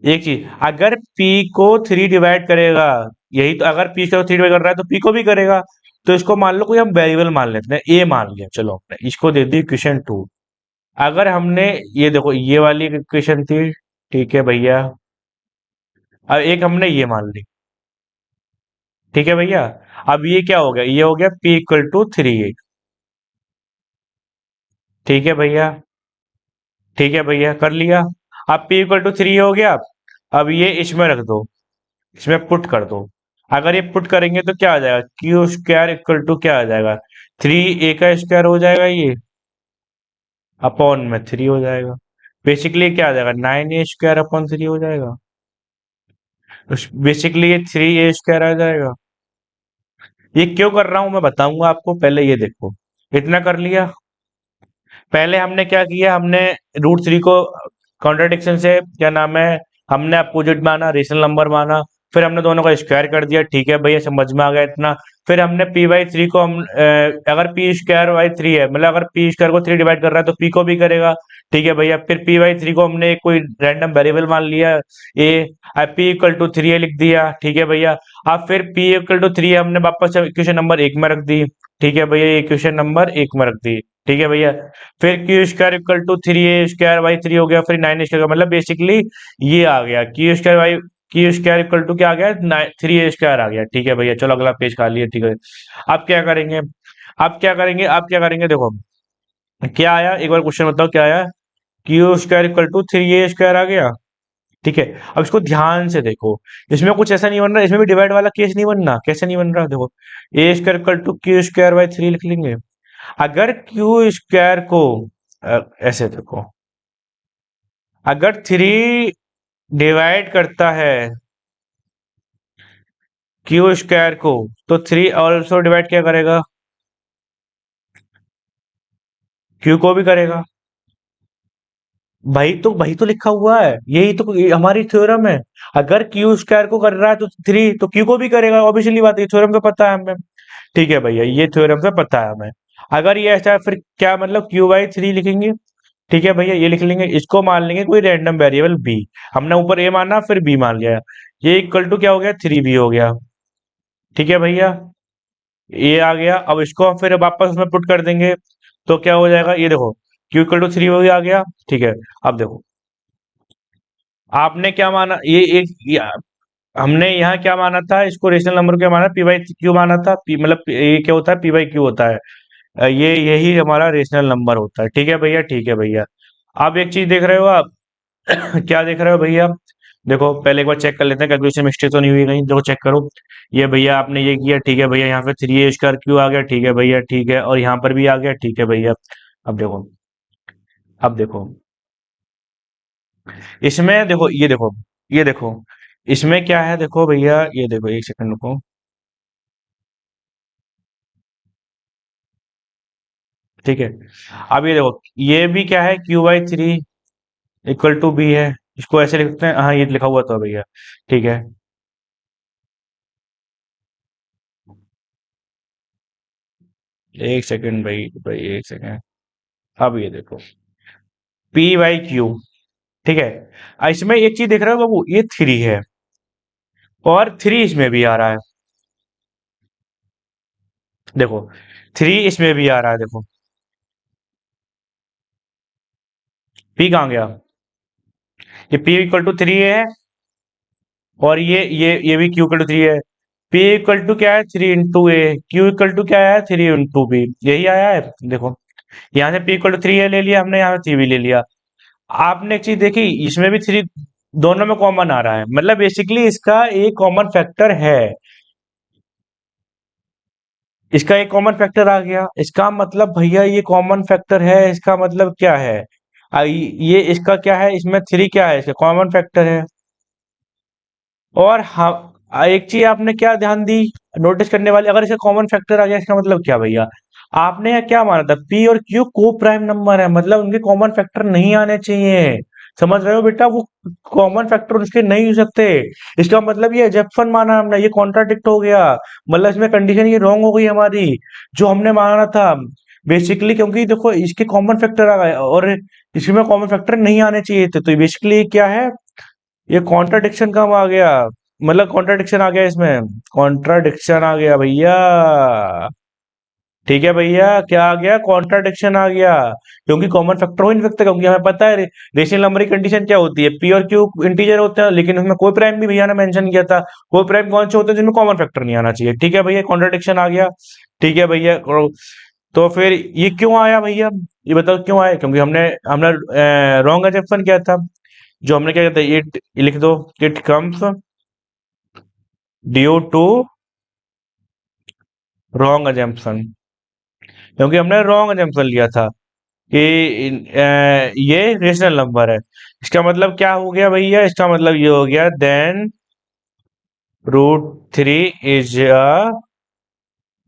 एक चीज, अगर p को 3 डिवाइड करेगा, यही तो, अगर p को 3 डिवाइड कर रहा है तो p को भी करेगा। तो इसको मान लो, कोई हम वेरिएबल मान लेते हैं, a मान लिया, चलो हमने इसको दे दी इक्वेशन 2। अगर हमने, ये देखो ये वाली इक्वेशन थी, ठीक है भैया, अब एक हमने ये मान ली। ठीक है भैया। अब ये क्या हो गया, ये हो गया p = 3। ठीक है भैया, ठीक है भैया, कर लिया। अब p = 3 हो गया। अब ये इसमें रख दो, इसमें पुट कर दो। अगर ये पुट करेंगे तो क्या आ जाएगा, क्यू स्क्वायर इक्वल टू क्या आ जाएगा, 3 a का स्क्वायर हो जाएगा ये, अपॉन में 3 हो जाएगा। बेसिकली क्या आ जाएगा, 9 a² अपॉन 3 हो जाएगा। बेसिकली ये 3 a² आ जाएगा। ये क्यों कर रहा हूं मैं बताऊंगा आपको, पहले ये देखो, इतना कर लिया। पहले हमने क्या किया, हमने √3 को कॉन्ट्राडिक्शन से, क्या नाम है, हमने अपोजिट माना, रेशनल नंबर माना। फिर हमने दोनों का स्क्वायर कर दिया। ठीक है भैया, समझ में आ गया इतना। फिर हमने p/3 को हम अगर p² / 3 है, मतलब अगर p² को 3 डिवाइड कर रहा है तो p को भी करेगा। ठीक है भैया। फिर p/3 को हमने कोई रैंडम वेरिएबल मान लिया a, p = 3a लिख दिया। ठीक है भैया। अब फिर p = 3 हमने वापस इक्वेशन नंबर 1 में रख दी। ठीक है भैया, ये इक्वेशन नंबर 1 में रख दी। ठीक है भैया। फिर q² = 3a² / 3 हो गया, फिर 9 का मतलब बेसिकली ये आ गया, q² क्या आ गया, 3a² आ गया। ठीक है भैया, चलो अगला पेज खा लिया। ठीक है। अब क्या करेंगे, देखो क्या आया, एक बार क्वेश्चन बताओ क्या आया, q² = 3a² आ गया। ठीक है। अब इसको ध्यान से देखो, इसमें कुछ ऐसा नहीं बन रहा, इसमें भी डिवाइड वाला केस नहीं बनना, कैसे नहीं बन रहा, देखो a² = q² / 3 लिख लेंगे। अगर क्यू स्क्वायर को ऐसे देखो, अगर 3 डिवाइड करता है क्यू स्क्वायर को, तो 3 ऑल्सो डिवाइड क्या करेगा, क्यू को भी करेगा। वही तो लिखा हुआ है, यही तो हमारी थ्योरम है। अगर क्यू स्क्वायर को कर रहा है तो थ्री तो क्यू को भी करेगा, ऑब्वियसली बात है, थ्योरम तो पता है हमें। ठीक है भैया, ये थ्योरम से पता है हमें। अगर ये ऐसा है फिर क्या मतलब क्यू बाई थ्री लिखेंगे। ठीक है भैया, ये लिख लेंगे, इसको मान लेंगे कोई रैंडम वेरिएबल बी। हमने ऊपर ए माना फिर बी मान लिया, ये इक्वल टू क्या हो गया, थ्री बी हो गया। ठीक है भैया, ये आ गया। अब इसको हम फिर वापस उसमें पुट कर देंगे, तो क्या हो जाएगा, ये देखो क्यू इक्वल टू थ्री हो गया, आ गया। ठीक है, अब देखो आपने क्या माना, हमने यहाँ क्या माना था, इसको रेशनल नंबर क्या माना, पी बाई क्यू माना था, पी मतलब ये क्या होता है, पी बाई क्यू होता है। ये यही हमारा रेशनल नंबर होता है। ठीक है भैया, ठीक है भैया। अब एक चीज देख रहे हो आप, क्या देख रहे हो भैया, देखो पहले एक बार चेक कर लेते हैं कैलकुलेशन मिस्टेक तो नहीं हुई कहीं, देखो चेक करो। ये भैया आपने ये किया, ठीक है भैया, यहाँ पे थ्री ए स्क्वायर क्यू आ गया, ठीक है भैया, ठीक है, और यहाँ पर भी आ गया, ठीक है भैया। अब देखो, अब देखो इसमें देखो, ये देखो इसमें क्या है, देखो भैया, ये देखो एक सेकंड रुको। ठीक है, अब ये देखो, ये भी क्या है, Q by three equal to B है। इसको ऐसे लिखते हैं, हाँ ये लिखा हुआ था भैया। ठीक है, एक सेकंड भाई, एक सेकंड। अब ये देखो, पी बाई क्यू। ठीक है, इसमें एक चीज देख रहे हो बाबू, ये थ्री है और थ्री इसमें भी आ रहा है। देखो, थ्री इसमें भी आ रहा है, देखो पी कहाँ गया, ये पी इक्वल टू थ्री है, और ये भी क्यू इक्वल टू थ्री है। पी इक्वल टू क्या है, three into A, Q equal to क्या है, थ्री इंटू बी, यही आया है। देखो यहाँ से पी इक्वल टू थ्री है ले लिया हमने, यहाँ से थ्री भी ले लिया। आपने एक चीज देखी, इसमें भी थ्री दोनों में कॉमन आ रहा है, मतलब बेसिकली इसका एक कॉमन फैक्टर है। इसका एक कॉमन फैक्टर आ गया, इसका मतलब भैया ये कॉमन फैक्टर है, इसका मतलब क्या है, ये इसका क्या है, इसमें थ्री क्या है, इसका कॉमन फैक्टर है। और हाँ, एक चीज आपने क्या ध्यान दी, नोटिस करने वाली, अगर इसका कॉमन फैक्टर आ गया इसका मतलब क्या भैया, आपने यहाँ क्या माना था, पी और क्यू को प्राइम नंबर है, मतलब उनके कॉमन फैक्टर नहीं आने चाहिए। समझ रहे हो बेटा, वो कॉमन फैक्टर उसके नहीं हो सकते। इसका मतलब ये एजप्शन माना हमने, ये कॉन्ट्राडिक्ट हो गया, मतलब इसमें कंडीशन ये रॉन्ग हो गई हमारी, जो हमने माना था बेसिकली, क्योंकि देखो इसके कॉमन फैक्टर आ गए और इसमें कॉमन फैक्टर नहीं आने चाहिए थे, तो बेसिकली क्या है, ये कॉन्ट्राडिक्शन कब आ गया, मतलब कॉन्ट्राडिक्शन आ गया इसमें, कॉन्ट्राडिक्शन आ गया भैया। ठीक है भैया, क्या आ गया, कॉन्ट्राडिक्शन आ गया, क्योंकि कॉमन फैक्टर हो नहीं सकता, क्योंकि हमें पता है रेशनल नंबर की कंडीशन क्या होती है, पी और क्यू इंटीजर होते हैं, लेकिन उसमें कोई प्राइम भी भैया ने मेंशन किया था, कोई प्राइम कौन से होते हैं जिनमें कॉमन फैक्टर नहीं आना चाहिए। ठीक है भैया, कॉन्ट्राडिक्शन आ गया। ठीक है भैया, तो फिर ये क्यों आया भैया, ये बताओ क्यों आया, क्योंकि हमने हमने रॉन्ग एजम्पशन किया था, जो हमने क्या कहते हैं, ये लिख दो, it comes due to wrong assumption, क्योंकि हमने रॉन्ग अजम्पशन लिया था कि ये रेशनल नंबर है। इसका मतलब क्या हो गया भैया, इसका मतलब ये हो गया, then root three is a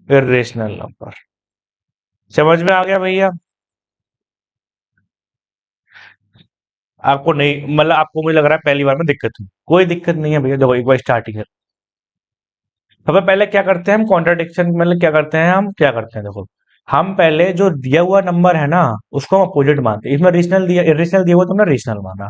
irrational number. समझ में आ गया भैया, आपको नहीं, मतलब आपको मुझे लग रहा है पहली बार में दिक्कत हुई, कोई दिक्कत नहीं है भैया, देखो एक बार स्टार्टिंग है। सबसे पहले क्या करते हैं हम, कॉन्ट्राडिक्शन मतलब क्या करते हैं, हम क्या करते हैं, देखो हम पहले जो दिया हुआ नंबर है ना उसको हम अपोजिट मानते हैं, इसमें रेशनल दिया, इरेशनल दिया हुआ तो हमने रेशनल माना।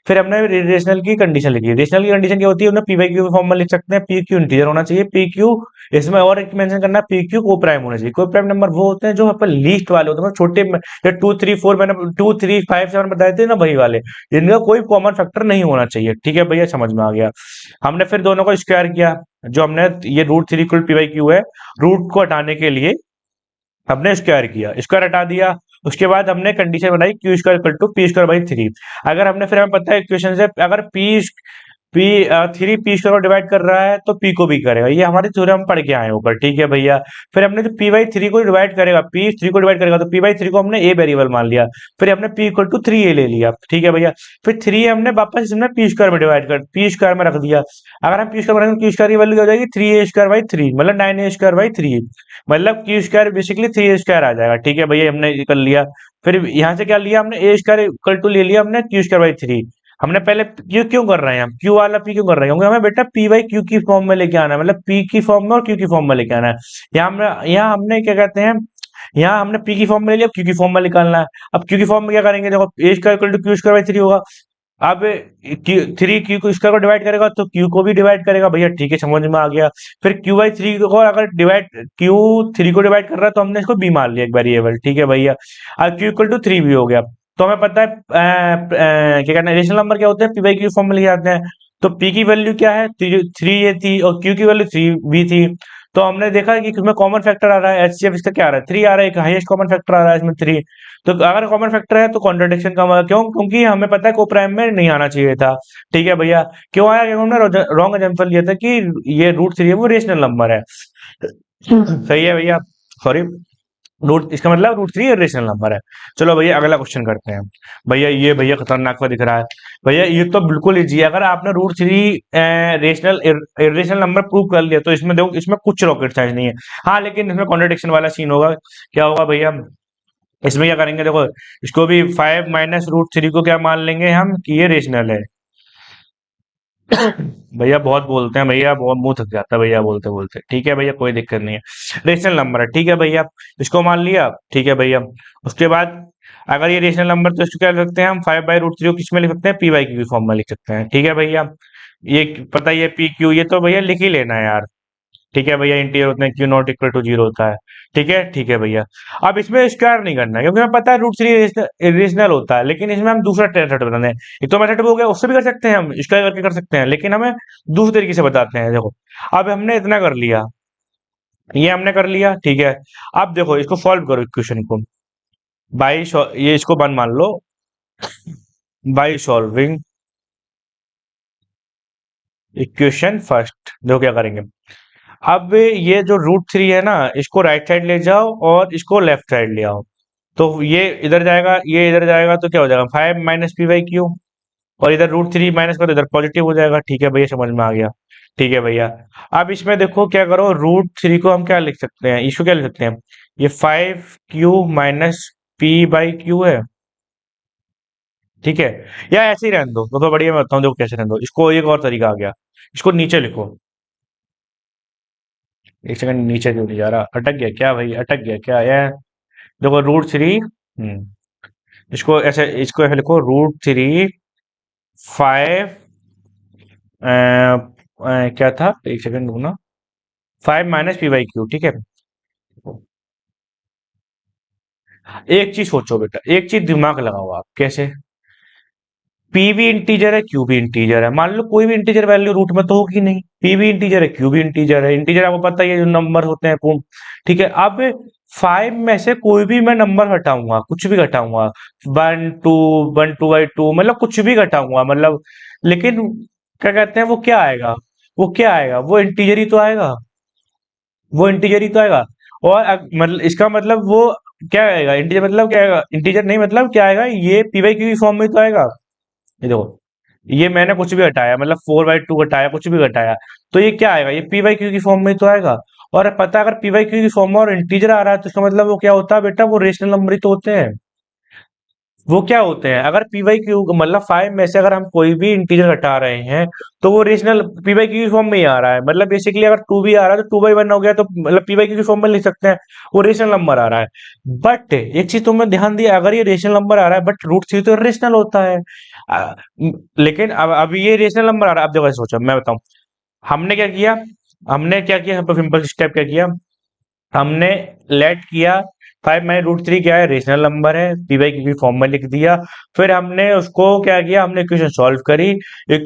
फिर हमने रेशनल की कंडीशन लिखी, रेशनल की कंडीशन क्या होती है, उन्हें पी बाई क्यू फॉर्म में लिख सकते हैं, पी क्यू इंटीजर होना चाहिए, पी क्यू, इसमें और एक मेंशन करना है, पी क्यू को प्राइम होना चाहिए। को प्राइम नंबर वो होते हैं जो अपन लीस्ट वाले होते हैं, मतलब छोटे या टू थ्री फोर, मैंने टू थ्री फाइव सेवन बताए थे ना वही वाले, जिनका कोई कॉमन फैक्टर नहीं होना चाहिए। ठीक है भैया, समझ में आ गया। हमने फिर दोनों को स्क्वायर किया, जो हमने ये root three equal P by Q है, रूट को हटाने के लिए हमने स्क्वायर किया, स्क्वायर हटा दिया। उसके बाद हमने कंडीशन बनाई Q square equal to P square by three. अगर हमने फिर हमें पता है इक्वेशन से, अगर P P three P square को डिवाइड कर रहा है तो पी को भी करेगा, ये हमारे थ्योरम पढ़ के आए ऊपर, ठीक है भैया। फिर हमने जो पी बाई थ्री को डिवाइड करेगा, पी थ्री को डिवाइड करेगा तो पी बाई थ्री को हमने ए वेरिएबल मान लिया, फिर हमने पी इक्वल टू थ्री ए ले लिया, ठीक है भैया। फिर थ्री हमने वापस इसमें पी स्क्वायर में डिवाइड कर पी स्क्वायर में रख दिया। अगर हम पी स्क्वायर में रखेंगे, पी स्क्वायर की वैल्यू हो जाएगी three a square by three, मतलब nine a square by three, मतलब q square basically three a square आ जाएगा, ठीक है भैया, हमने ये कर लिया। फिर यहाँ से क्या लिया हमने, ए स्क्वायर इक्वल टू ले लिया हमने क्यू स्क्वायर बाई थ्री। हमने पहले क्यू क्यों कर रहे हैं, हम क्यू वाला पी क्यों कर रहे हैं, क्योंकि हमें बेटा पी बाई क्यू की फॉर्म में लेके आना है, मतलब पी की फॉर्म में और क्यू की फॉर्म में लेके आना है। यहाँ हमने क्या कहते हैं, यहाँ हमने पी की फॉर्म में ले लिया, क्यू की फॉर्म में निकालना है। अब क्यू की फॉर्म में क्या करेंगे, देखो a square equal to q square by three होगा। अब थ्री क्यू को स्क्वायर को डिवाइड करेगा तो क्यू को भी डिवाइड करेगा भैया, ठीक है, समझ में आ गया। फिर क्यू बाई थ्री को अगर डिवाइड क्यू थ्री को डिवाइड कर रहा है तो हमने इसको बी मान लिया एक वेरिएबल, ठीक है भैया। अब क्यू इक्वल टू थ्री भी हो गया, तो हमें पता है क्या कहना है, रेशनल नंबर क्या होते हैं, पी बाई क्यू फॉर्म में लिखे जाते हैं। तो पी की वैल्यू क्या है, थ्री ये थी और क्यू की वैल्यू थ्री बी थी। तो हमने देखा कि इसमें कॉमन फैक्टर आ रहा है, एचसीएफ इसका क्या आ रहा है, थ्री आ रहा है, एक हाईएस्ट कॉमन फैक्टर आ रहा है इसमें थ्री। तो अगर कॉमन फैक्टर है तो कॉन्ट्रडिक्शन का मतलब क्यों, क्योंकि हमें पता है को प्राइम में नहीं आना चाहिए था, ठीक है भैया। क्यों आया, क्योंकि हमने रॉन्ग एग्जांपल लिया था कि ये रूट थ्री है वो रेशनल नंबर है। सही है भैया, सॉरी, रूट इसका मतलब रूट थ्री रेशनल नंबर है। चलो भैया अगला क्वेश्चन करते हैं। भैया ये भैया खतरनाक सा दिख रहा है। भैया ये तो बिल्कुल इजी है, अगर आपने root three rational irrational number prove कर लिया तो इसमें देखो, इसमें कुछ रॉकेट साइंस नहीं है। हाँ लेकिन इसमें कॉन्ट्रडिक्शन वाला सीन होगा। क्या होगा भैया, इसमें क्या करेंगे, देखो इसको भी फाइव माइनस रूट थ्री को क्या मान लेंगे हम कि ये रेशनल है। भैया बहुत बोलते हैं भैया, बहुत मुंह थक जाता है भैया बोलते बोलते, ठीक है भैया कोई दिक्कत नहीं है, रेशनल नंबर है, ठीक है भैया, इसको मान लिया, ठीक है भैया। उसके बाद अगर ये रेशनल नंबर तो इसको क्या लिख सकते हैं हम, फाइव बाई रूट थ्री को किस में लिख सकते हैं, पी बाई क्यू की फॉर्म में लिख सकते हैं, ठीक है भैया। ये पता ही है पी क्यू, ये तो भैया लिख ही लेना है यार, ठीक है भैया, इंटीजर होते हैं, Q not equal to zero होता है, ठीक है भैया। अब इसमें स्क्वायर नहीं करना है क्योंकि हमें पता है रूट थ्री रीजनल होता है, लेकिन इसमें हम दूसरा मेथड बताते हैं। एक तो मेथड हो गया उससे भी कर सकते हैं हम, स्क्वायर करके कर सकते हैं, लेकिन हमें दूसरे तरीके से बताते हैं। देखो अब हमने इतना कर लिया, ये हमने कर लिया, ठीक है। अब देखो इसको सॉल्व करो इक्वेशन को बाई, ये इसको वन मान लो, बाई सॉल्विंग इक्वेशन फर्स्ट। देखो क्या करेंगे, अब ये जो रूट थ्री है ना, इसको राइट साइड ले जाओ और इसको लेफ्ट साइड ले आओ, तो ये इधर जाएगा, ये इधर जाएगा, तो क्या हो जाएगा, five minus P by Q, और इधर रूट थ्री माइनस करो, इधर पॉजिटिव हो जाएगा, ठीक है भैया, समझ में आ गया, ठीक है भैया। अब इसमें देखो क्या करो, रूट थ्री को हम क्या लिख सकते हैं, इसको क्या लिख सकते हैं, ये five Q minus P by Q है, ठीक है। या ऐसे ही रहने दो तो बढ़िया, मैं बताऊँ देखो कैसे रहने दो इसको, एक और तरीका आ गया, इसको नीचे लिखो। एक सेकंड, नीचे क्यों नहीं जा रहा, अटक गया क्या भाई, अटक गया क्या यार। देखो रूट थ्री, इसको ऐसे, इसको ऐसे लिखो, रूट थ्री फाइव, क्या था, एक सेकंड रुकना, five minus P by Q, ठीक है। एक चीज सोचो बेटा, एक चीज दिमाग लगाओ आप, कैसे, पी भी इंटीजर है, क्यू भी इंटीजर है, मान लो कोई भी इंटीजर वैल्यू रूट में तो होगी नहीं, पी भी इंटीजर है, क्यू भी इंटीजर है, इंटीजर आपको पता ही है जो नंबर होते हैं पूर्ण, ठीक है। अब फाइव में से कोई भी मैं नंबर घटाऊंगा, कुछ भी घटाऊंगा, वन टू बाई टू, मतलब कुछ भी घटाऊंगा, मतलब, लेकिन क्या कहते हैं, वो क्या आएगा, वो क्या आएगा, वो इंटीजर ही तो आएगा, वो इंटीजर ही तो आएगा। और मतलब इसका मतलब वो क्या आएगा, इंटीजर मतलब क्या आएगा, इंटीजर नहीं मतलब क्या आएगा, ये पी बाई क्यू की फॉर्म में तो आएगा। ये देखो, ये मैंने कुछ भी घटाया, मतलब फोर बाई टू घटाया, कुछ भी घटाया, तो ये क्या आएगा, ये पी बाई क्यू की फॉर्म में तो आएगा। और पता है, अगर पी बाई क्यू की फॉर्म में और इंटीजर आ रहा है तो इसका मतलब वो क्या होता है बेटा, वो रेशनल नंबर ही तो होते हैं। वो क्या होते हैं, अगर पी बाई क्यू मतलब फाइव में से अगर हम कोई भी इंटीजर हटा रहे हैं तो वो रेशनल पी बाई क्यू की फॉर्म में ही आ रहा है, मतलब बेसिकली अगर टू भी आ रहा है तो टू बाई वन हो गया, तो मतलब पी बाई क्यू की फॉर्म में लिख सकते हैं, वो रेशनल नंबर आ रहा है। बट एक चीज तुमने ध्यान दिया, अगर ये रेशनल नंबर आ रहा है बट रूट थ्री तो रेशनल होता है, लेकिन अब ये रेशनल नंबर आ रहा है। अब देखो सोचो, मैं बताऊं हमने क्या किया, हमने क्या किया, सिंपल स्टेप क्या किया, हमने लेट किया फाइव माइनस रूट थ्री क्या है, रेशनल नंबर है, पी बाई क्यू की फॉर्म में लिख दिया। फिर हमने उसको क्या किया, हमने इक्वेशन सॉल्व करी, एक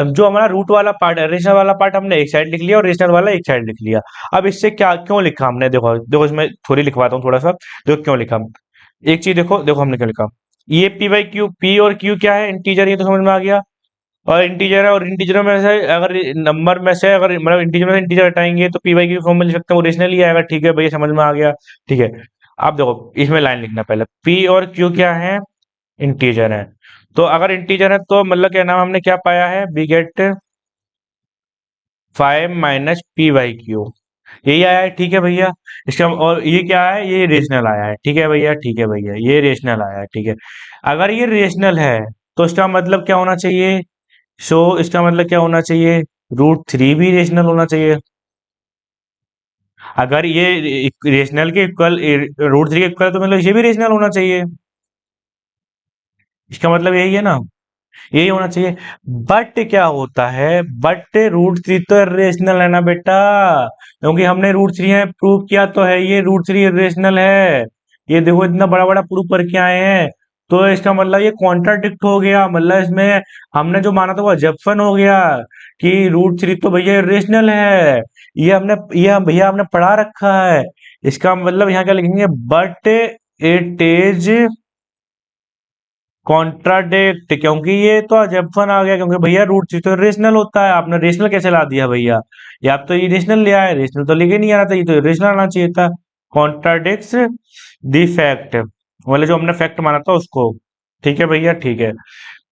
जो हमारा रूट वाला पार्ट है, रेशनल वाला पार्ट हमने एक साइड लिख लिया और रेशनल वाला एक साइड लिख लिया। अब इससे क्या क्यों लिखा हमने, देखो देखो इसमें थोड़ी लिखवाता हूँ थोड़ा सा, देखो क्यों लिखा। एक चीज देखो, देखो हमने क्या लिखा, ये पी बाई क्यू, पी और क्यू क्या है, इंटीजर, ये तो समझ में आ गया। और इंटीजर है, और इंटीजरों में से अगर नंबर में से अगर मतलब इंटीजर में से इंटीजर हटाएंगे तो पी वाई क्यू फॉर्म में लिख सकते हैं, वो रेशनल ही आएगा। ठीक है भैया, समझ में आ गया। ठीक है, अब देखो इसमें लाइन लिखना पहले, पी और क्यू क्या है, इंटीजर है। तो अगर इंटीजर है तो मतलब क्या नाम हमने क्या पाया है, we get 5 minus P by Q, यही आया है। ठीक है भैया, इसका और ये क्या है, ये रेशनल आया है। ठीक है भैया, ठीक है भैया, ये रेशनल आया है। ठीक है, अगर ये रेशनल है तो इसका मतलब क्या होना चाहिए, सो इसका मतलब क्या होना चाहिए, √3 भी रेशनल होना चाहिए। अगर ये रेशनल के इक्वल, √3 के इक्वल, तो मतलब ये भी रेशनल होना चाहिए। इसका मतलब यही है ना, यही होना चाहिए। बट क्या होता है, बट √3 तो इरेशनल है ना बेटा, क्योंकि हमने √3 है प्रूव किया तो है, ये √3 इरेशनल है। ये देखो इतना बड़ा बड़ा प्रूव करके आए हैं। तो इसका मतलब ये कॉन्ट्राडिक्ट हो गया, मतलब इसमें हमने जो माना था वो जप्सन हो गया कि √3 तो भैया इरेशनल है। ये हमने, ये भैया हमने पढ़ा रखा है। इसका मतलब यहाँ क्या लिखेंगे, बट इट इज कॉन्ट्राडिक्ट, क्योंकि ये तो अजप्शन आ गया, क्योंकि भैया √3 तो रेशनल होता है, आपने रेशनल कैसे ला दिया भैया, ये आप तो ये रेशनल ले आए, रेशनल तो लेके नहीं आ रहा था, ये तो रेशनल आना चाहिए था। कॉन्ट्राडिक्ट्स द फैक्ट, मतलब जो हमने फैक्ट माना था उसको। ठीक है भैया, ठीक है,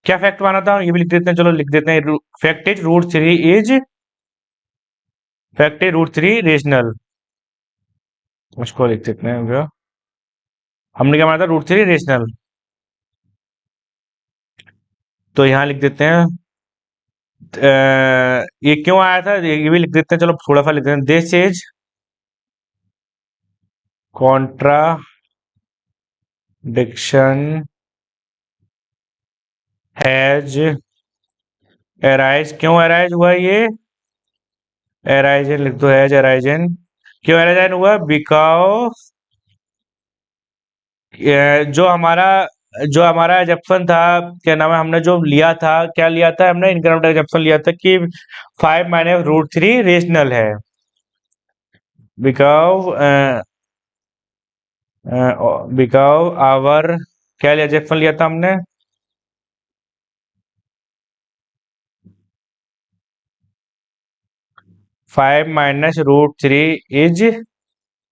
क्या फैक्ट माना था ये भी लिख देते हैं, चलो लिख देते हैं, फैक्ट इज √3 रेशनल, उसको लिख देते हैं भैया। हमने क्या माना था, √3 रेशनल, तो यहाँ लिख देते हैं ये क्यों आया था, ये भी लिख देते हैं, चलो थोड़ा सा लिख देते हैं, this is contradiction has arise, क्यों अराइज हुआ ये, अराइजन लिख दो, हैज अराइजन, क्यों अराइजन हुआ, बिकॉज जो हमारा एजप्शन था, क्या नाम है, हमने जो लिया था, क्या लिया था हमने, इनकम टैक्स एजप्शन लिया था कि 5 माइनस √3 रेशनल है, बिकॉज आवर, क्या लिया एजप्शन लिया था हमने, 5 माइनस √3 इज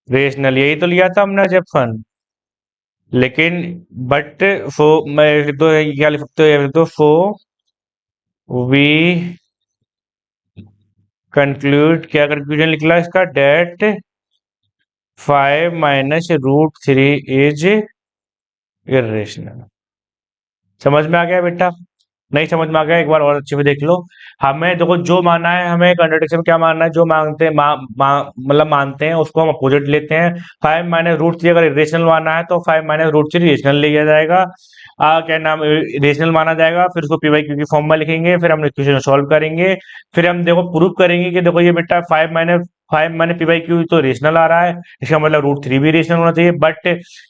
रेशनल, यही तो लिया था हमने एजप्शन। लेकिन बट फो, मैं लिख दो, क्या लिख सकते हो, ये लिख दो, फो वी कंक्लूड, क्या कंक्लूजन निकला इसका, डेट 5 माइनस √3 इज इरेशनल। समझ में आ गया बेटा, नहीं समझ में आ गया, एक बार और अच्छे से देख लो। हमें देखो जो मानना है, हमें कंट्राडिक्शन क्या मानना है, जो मांगते हैं मतलब मानते हैं उसको हम अपोजिट लेते हैं। 5 माइनस √3 अगर इरेशनल मानना है तो 5 माइनस √3 रेशनल लिया जाएगा, क्या नाम, रेशनल माना जाएगा, फिर उसको पी वाई क्यू की फॉर्म में लिखेंगे, फिर हम इक्वेशन सॉल्व करेंगे, फिर हम देखो प्रूव करेंगे कि देखो ये बेटा 5 माइनस पी वाई क्यू तो रेशनल आ रहा है, इसका मतलब √3 भी रेशनल होना चाहिए। बट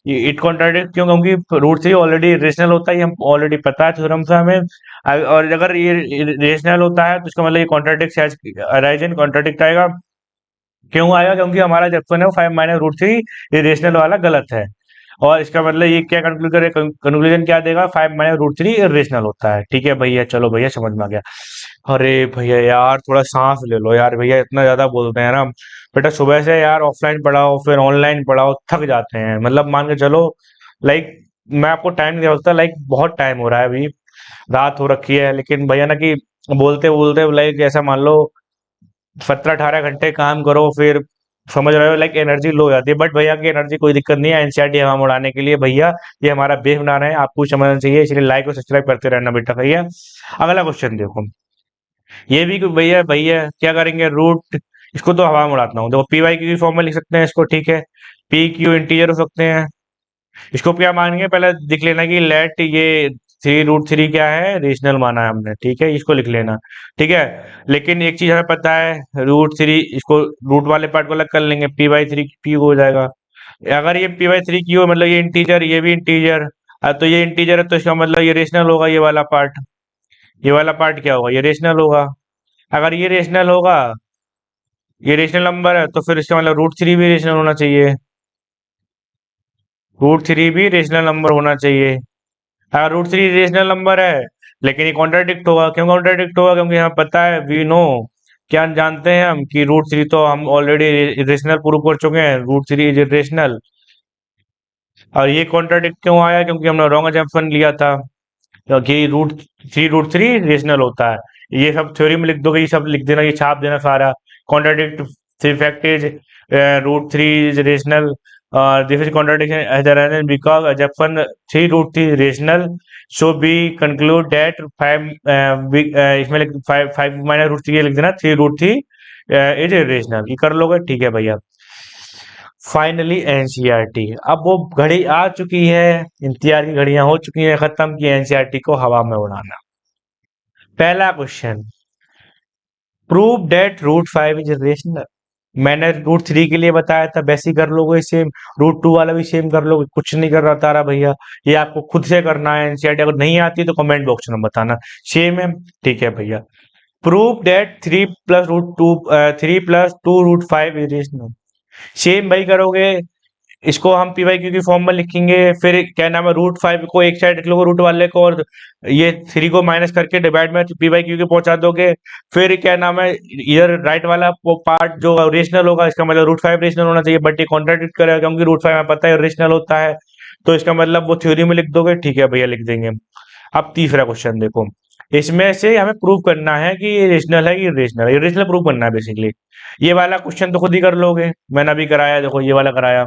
इट कॉन्ट्राडिक्ट क्यों, क्योंकि √3 ऑलरेडी रेशनल होता है, ये हम ऑलरेडी पता है थ्योरम से हमें। और अगर ये रेशनल होता है तो इसका मतलब ये कॉन्ट्राडिक्ट अराइजन कॉन्ट्राडिक्ट आएगा। क्यों आएगा, क्योंकि हमारा जक्शन है वो 5 माइनस √3, ये रेशनल वाला गलत है। और इसका मतलब ये क्या कंक्लूड करे, कंक्लूजन क्या देगा, 5 माइनस √3 रेशनल होता है। ठीक है भैया, चलो भैया समझ में आ गया। अरे भैया यार थोड़ा सांस ले लो यार, भैया इतना ज्यादा बोलते हैं ना बेटा, सुबह से यार ऑफलाइन पढ़ाओ फिर ऑनलाइन पढ़ाओ, थक जाते हैं, मतलब मान के चलो, लाइक मैं आपको टाइम नहीं दे सकता, लाइक बहुत टाइम हो रहा है, अभी रात हो रखी है, लेकिन भैया ना कि बोलते बोलते लाइक ऐसा मान लो 17-18 घंटे काम करो, फिर समझ रहे हो लाइक एनर्जी लो हो जाती है। बट भैया की एनर्जी कोई दिक्कत नहीं है, एनसीईआरटी हम उड़ाने के लिए भैया, ये हमारा बेस बनाना है, आपको समझना चाहिए, इसलिए लाइक और सब्सक्राइब करते रहना बेटा। भैया अगला क्वेश्चन देखो, ये भी भैया भैया क्या करेंगे, रूट, इसको तो हवा में उड़ाता हूँ, देखो पी वाई क्यू की फॉर्म में लिख सकते हैं इसको। ठीक है, पी क्यू इंटीजर हो सकते हैं, इसको क्या मानेंगे, पहले लिख लेना कि लेट ये 3√3 क्या है, रेशनल माना है हमने। ठीक है, इसको लिख लेना। ठीक है, लेकिन एक चीज हमें पता है, √3 इसको रूट वाले पार्ट को अलग कर लेंगे, पी/3 पी हो जाएगा। अगर ये पी/3 की हो मतलब ये इंटीजर, ये भी इंटीजर, तो ये इंटीजर है तो इसका मतलब ये रेशनल होगा, ये वाला पार्ट, ये वाला पार्ट क्या होगा, ये रेशनल होगा। अगर ये रेशनल होगा, ये रेशनल नंबर है, तो फिर इसका मतलब √3 भी रेशनल होना चाहिए, √3 भी रेशनल नंबर होना चाहिए। अगर √3 रेशनल नंबर है लेकिन ये कॉन्ट्राडिक्ट होगा। क्यों कॉन्ट्राडिक्ट होगा? क्योंकि हमें पता है, वी नो, क्या जानते हैं हम कि रूट थ्री तो हम ऑलरेडी इरेशनल प्रूव कर चुके हैं, रूट थ्री इज इरेशनल। और ये कॉन्ट्राडिक्ट क्यों आया? क्योंकि हमने रॉन्ग एजम्पशन लिया था, क्योंकि रूट थ्री रेशनल होता है। ये सब थ्योरी में लिख दोगे, ये सब लिख देना, ये छाप देना सारा। Contradict fact is root three is rational, this is contradiction as a because assumption three root three rational, so we conclude that five, इसमें लिख five five minus root three लिख देना, three root three is rational. ये कर लोगे, ठीक है भैया। फाइनली एनसीईआरटी, अब वो घड़ी आ चुकी है, इंतजार की घड़ियां हो चुकी हैं खत्म, की एनसीईआरटी को हवा में उड़ाना। पहला question, prove that root five is rational. मैंने रूट थ्री के लिए बताया था, वैसे ही कर लोगे सेम, रूट टू वाला भी सेम कर लोगे, कुछ नहीं कर रहा तारा भैया, ये आपको खुद से करना है। एनसीईआरटी अगर नहीं आती तो कमेंट बॉक्स में बताना। सेम है, ठीक है भैया। Prove that three plus two root five is rational. Same भाई करोगे, इसको हम पी वाई क्यू की फॉर्म में लिखेंगे, फिर क्या नाम है, रूट फाइव को एक साइड रख लोगे रूट वाले को, और ये थ्री को माइनस करके डिवाइड में पी वाई क्यू के पहुंचा दोगे। फिर क्या नाम है, इधर राइट वाला पार्ट जो रेशनल होगा, इसका मतलब रूट फाइव रेशनल होना चाहिए, बट ये कॉन्ट्राडिक्ट करेगा क्योंकि रूट फाइव हमें पता है रेशनल होता है, तो इसका मतलब वो थ्योरी में लिख दोगे, ठीक है भैया, लिख देंगे। अब तीसरा क्वेश्चन देखो, इसमें से हमें प्रूव करना है कि ये रेशनल है कि इरेशनल है, इरेशनल प्रूव करना है बेसिकली। ये वाला क्वेश्चन तो खुद ही कर लोगे, मैंने अभी कराया, देखो ये वाला कराया,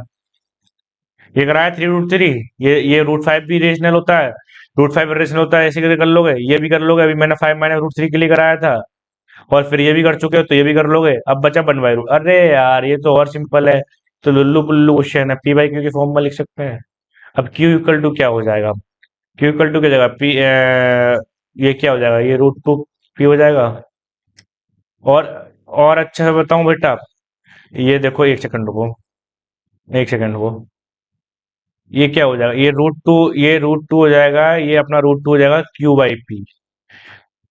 ये कराया थ्री रूट थ्री, ये रूट फाइव भी रेशनल होता है, रूट फाइव रेशनल होता है, ऐसे करके कर लोगे, ये भी कर लोगे। अभी मैंने फाइव माइनस रूट थ्री के लिए कराया था, और फिर ये भी कर चुके हो तो ये भी कर लोगे। अब बचा वन बाई रूट, अरे यार ये तो और सिंपल है, तो लुल्लू पुल्लू क्वेश्चन है, पी बाई क्यू की फॉर्म में लिख सकते हैं। अब क्यू इक्वल टू क्या हो जाएगा, क्यू इक्वल टू क्या जाएगा, ये क्या हो जाएगा, ये रूट टू पी हो जाएगा। और और अच्छा से बताऊं बेटा, ये देखो, एक सेकंड रुको, एक सेकंड रुको, ये क्या हो जाएगा, ये रूट टू हो जाएगा, ये अपना रूट टू हो जाएगा क्यू बाई पी।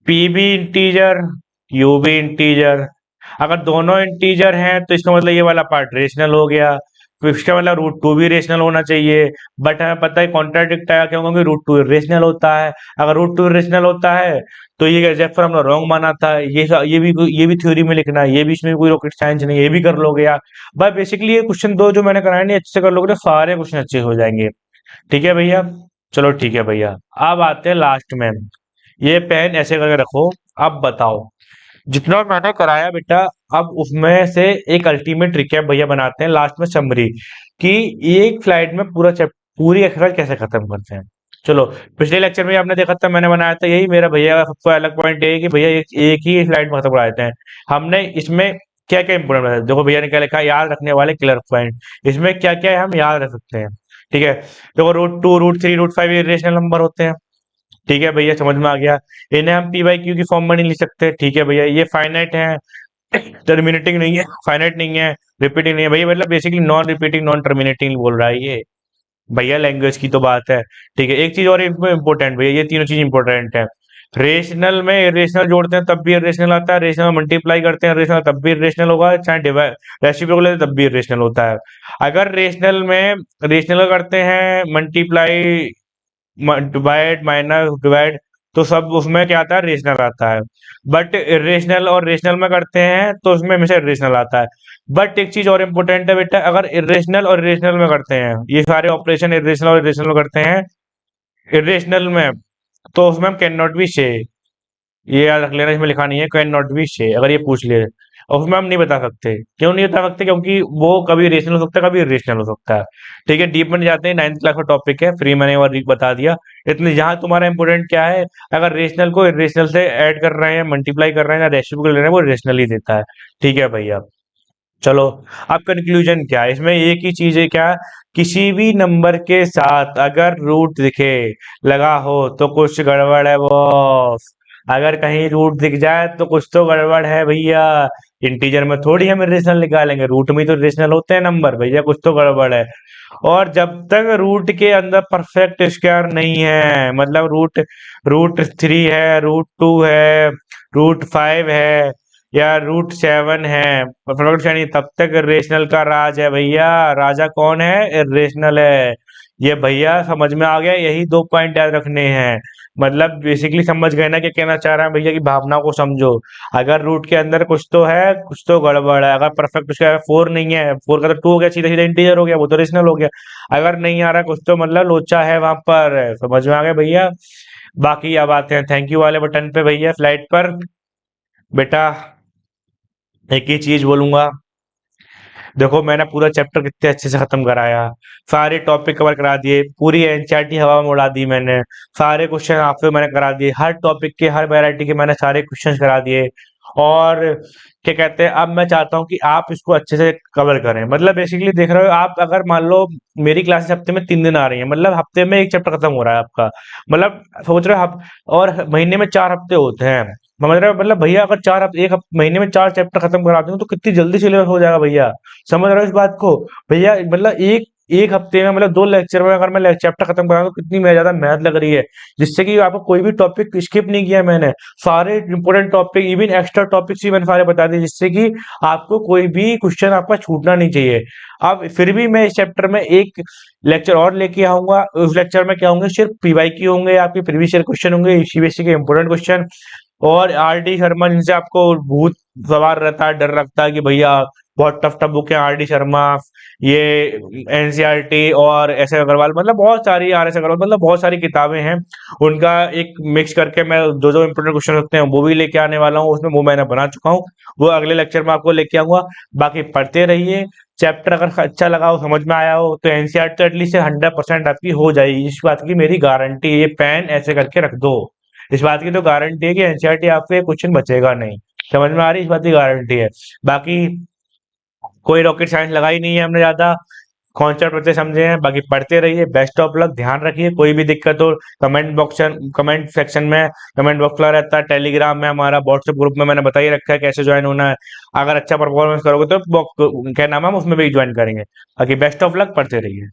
पी भी इंटीजर, क्यू भी इंटीजर। अगर दोनों इंटीजर हैं तो इसका मतलब ये वाला पार्ट रेशनल हो गया, तो इसका मतलब रूट टू भी रेशनल होना चाहिए। बट हमें पता है कॉन्ट्राडिक्ट आया, क्यों? क्योंकि रूट टू रेशनल होता है। अगर रूट टू रेशनल होता है तो ये रेफर हमने रॉन्ग माना था, ये भी थ्योरी में लिखना है, ये भी, इसमें कोई रॉकेट साइंस नहीं, ये भी कर लोगे यार। बस बेसिकली ये क्वेश्चन दो जो मैंने कराए नहीं, अच्छे से कर लोगे तो सारे क्वेश्चन अच्छे हो जाएंगे, ठीक है भैया। चलो ठीक है भैया, अब आते हैं लास्ट में। ये पेन ऐसे करके रखो। अब बताओ, जितना मैंने कराया बेटा, अब उसमें से एक अल्टीमेट रिकैप भैया बनाते हैं लास्ट में, समरी, कि एक फ्लाइट में पूरी एक्सरसाइज कैसे खत्म करते हैं। चलो, पिछले लेक्चर में आपने देखा था, मैंने बनाया था यही, मेरा भैया का सबसे अलग पॉइंट ये है कि भैया एक ही फ्लाइट में खत्म करा देते हैं। हमने इसमें क्या क्या इंपोर्टेंट बताया, देखो भैया ने क्या लिखा, याद रखने वाले क्लियर पॉइंट। इसमें क्या क्या है हम याद रख सकते हैं, ठीक है। देखो, root two root three root five ये रेशनल नंबर होते हैं, ठीक है भैया, समझ में आ गया। इन्हें हम पी बाई क्यू की फॉर्म में नहीं लिख सकते, ठीक है भैया। ये फाइनाइट है, टर्मिनेटिंग नहीं है, फाइनाइट नहीं है, रिपीटिंग नहीं है भैया, मतलब basically non repeating non terminating बोल रहा है ये भैया, लैंग्वेज की तो बात है, ठीक है। एक चीज और इम्पोर्टेंट भैया, ये तीनों चीज इंपॉर्टेंट है। रेशनल में इरेशनल जोड़ते हैं तब भी इरेशनल आता है, रेशनल मल्टीप्लाई करते हैं इरेशनल तब भी इरेशनल होगा, चाहे डिवाइड रेसिप्रोकल है तब भी इरेशनल होता है। अगर रेशनल में रेशनल करते हैं मल्टीप्लाई, डिवाइड माइनस डिवाइड, तो सब उसमें क्या आता है, रेशनल आता है। बट इरेशनल और रेशनल में करते हैं तो उसमें हमेशा इरेशनल आता है। बट एक चीज और इम्पोर्टेंट है बेटा, अगर इरेशनल और इरेशनल में करते हैं, ये सारे ऑपरेशन इरेशनल और इरेशनल में करते हैं, इरेशनल में, तो उसमें हम कैन नॉट बी से, ये याद रख लेना, इसमें लिखा नहीं है कैन नॉट बी से, अगर ये पूछ ले, और उसमें हम नहीं बता सकते। क्यों नहीं बता सकते? क्योंकि वो कभी रेशनल हो सकता है, कभी इरेशनल हो सकता है, ठीक है। डीप में नहीं जाते हैं, 9th क्लास का टॉपिक है, फ्री मैंने और बता दिया। इतने यहाँ तुम्हारा इंपोर्टेंट क्या है, अगर रेशनल को इरेशनल से ऐड कर रहे हैं, मल्टीप्लाई कर रहे हैं या रेशियो को ले रहे हैं, वो रेशनल ही देता है, ठीक है भैया। चलो, अब कंक्लूजन क्या है इसमें, एक ही चीज है, क्या, किसी भी नंबर के साथ अगर रूट दिखे लगा हो तो कुछ गड़बड़ है बॉस। अगर कहीं रूट दिख जाए तो कुछ तो गड़बड़ है भैया। इंटीजर में थोड़ी हम इरेशनल निकालेंगे, रूट में तो इरेशनल होते हैं नंबर भैया, कुछ तो गड़बड़ है। और जब तक रूट के अंदर परफेक्ट स्क्वायर नहीं है, मतलब रूट रूट थ्री है, रूट टू है, रूट फाइव है, या रूट सेवन है, परफेक्ट नहीं, तब तक रेशनल का राज है भैया। राजा कौन है? रेशनल है। ये भैया समझ में आ गया, यही दो पॉइंट याद रखने हैं। मतलब बेसिकली समझ गए ना कि कहना चाह रहा है भैया की भावनाओं को समझो। अगर रूट के अंदर कुछ तो है, कुछ तो गड़बड़ है। अगर परफेक्ट उसका 4 नहीं है, 4 का तो 2 हो गया, सीधे सीधे इंटीजर हो गया, वो तो रेशनल हो गया। अगर नहीं आ रहा कुछ तो मतलब लोचा है वहां पर, समझ में आ गया भैया। बाकी अब आते हैं थैंक यू वाले बटन पे भैया स्लाइड पर। बेटा एक ही चीज बोलूंगा, देखो मैंने पूरा चैप्टर कितने अच्छे से खत्म कराया, सारे टॉपिक कवर करा दिए, पूरी एनसीईआरटी हवा में उड़ा दी मैंने, सारे क्वेश्चन आपसे मैंने करा दिए, हर टॉपिक के हर वैरायटी के मैंने सारे क्वेश्चन करा दिए। और क्या कहते हैं, अब मैं चाहता हूँ कि आप इसको अच्छे से कवर करें। मतलब बेसिकली देख रहे हो आप, अगर मान लो मेरी क्लासेस हफ्ते में 3 दिन आ रही है, मतलब हफ्ते में एक चैप्टर खत्म हो रहा है आपका। मतलब सोच रहे हो आप, और महीने में 4 हफ्ते होते हैं, समझ रहे हो। मतलब भैया अगर महीने में 4 चैप्टर खत्म करा दूं तो कितनी जल्दी सिलेबस हो जाएगा भैया। समझ रहे हो इस बात को भैया। मतलब एक एक हफ्ते में, मतलब 2 लेक्चर में अगर मैं चैप्टर खत्म करा दूं तो कितनी ज्यादा मेहनत लग रही है, जिससे कि आपको कोई भी टॉपिक स्किप नहीं किया मैंने। सारे important topic, even extra topics भी मैंने सारे बता दिए, जिससे कि आपको कोई भी क्वेश्चन आपका छूटना नहीं चाहिए। अब फिर भी मैं इस चैप्टर में एक लेक्चर और लेके आऊंगा। उस लेक्चर में क्या होंगे, सिर्फ पीवाईक्यू होंगे, आपके प्रीवियस ईयर क्वेश्चन होंगे, सीबीएसई के इंपॉर्टेंट क्वेश्चन। और आर डी शर्मा जिनसे आपको भूत सवार रहता है, डर लगता है कि भैया बहुत टफ टफ बुक है, आर डी शर्मा, ये एनसीईआरटी और एस ए अग्रवाल, मतलब बहुत सारी, आर एस अग्रवाल, मतलब बहुत सारी किताबें हैं। उनका एक मिक्स करके मैं जो जो इंपोर्टेंट क्वेश्चन होते हैं वो भी लेके आने वाला हूँ, उसमें वो मैंने बना चुका हूँ, वो अगले लेक्चर में आपको लेके आऊंगा। बाकी पढ़ते रहिए। चैप्टर अगर अच्छा लगा हो, समझ में आया हो, तो एनसीईआरटी तो एटलीस्ट 100% आपकी हो जाएगी, इस बात की मेरी गारंटी है। ये पेन ऐसे करके रख दो, इस बात की तो गारंटी है कि एनसीईआरटी आपसे क्वेश्चन बचेगा नहीं। समझ में आ रही है, इस बात की गारंटी है। बाकी कोई रॉकेट साइंस लगा ही नहीं है हमने ज्यादा, कॉन्सेप्ट बच्चे समझे हैं। बाकी पढ़ते रहिए, बेस्ट ऑफ लक, ध्यान रखिए। कोई भी दिक्कत हो कमेंट सेक्शन में, कमेंट बॉक्स खुला रहता है। टेलीग्राम में हमारा, व्हाट्सएप ग्रुप में मैंने बता ही रखा है कैसे ज्वाइन होना है। अगर अच्छा परफॉर्मेंस करोगे तो क्या नाम है हम उसमें भी ज्वाइन करेंगे। बाकी बेस्ट ऑफ लक, पढ़ते रहिए।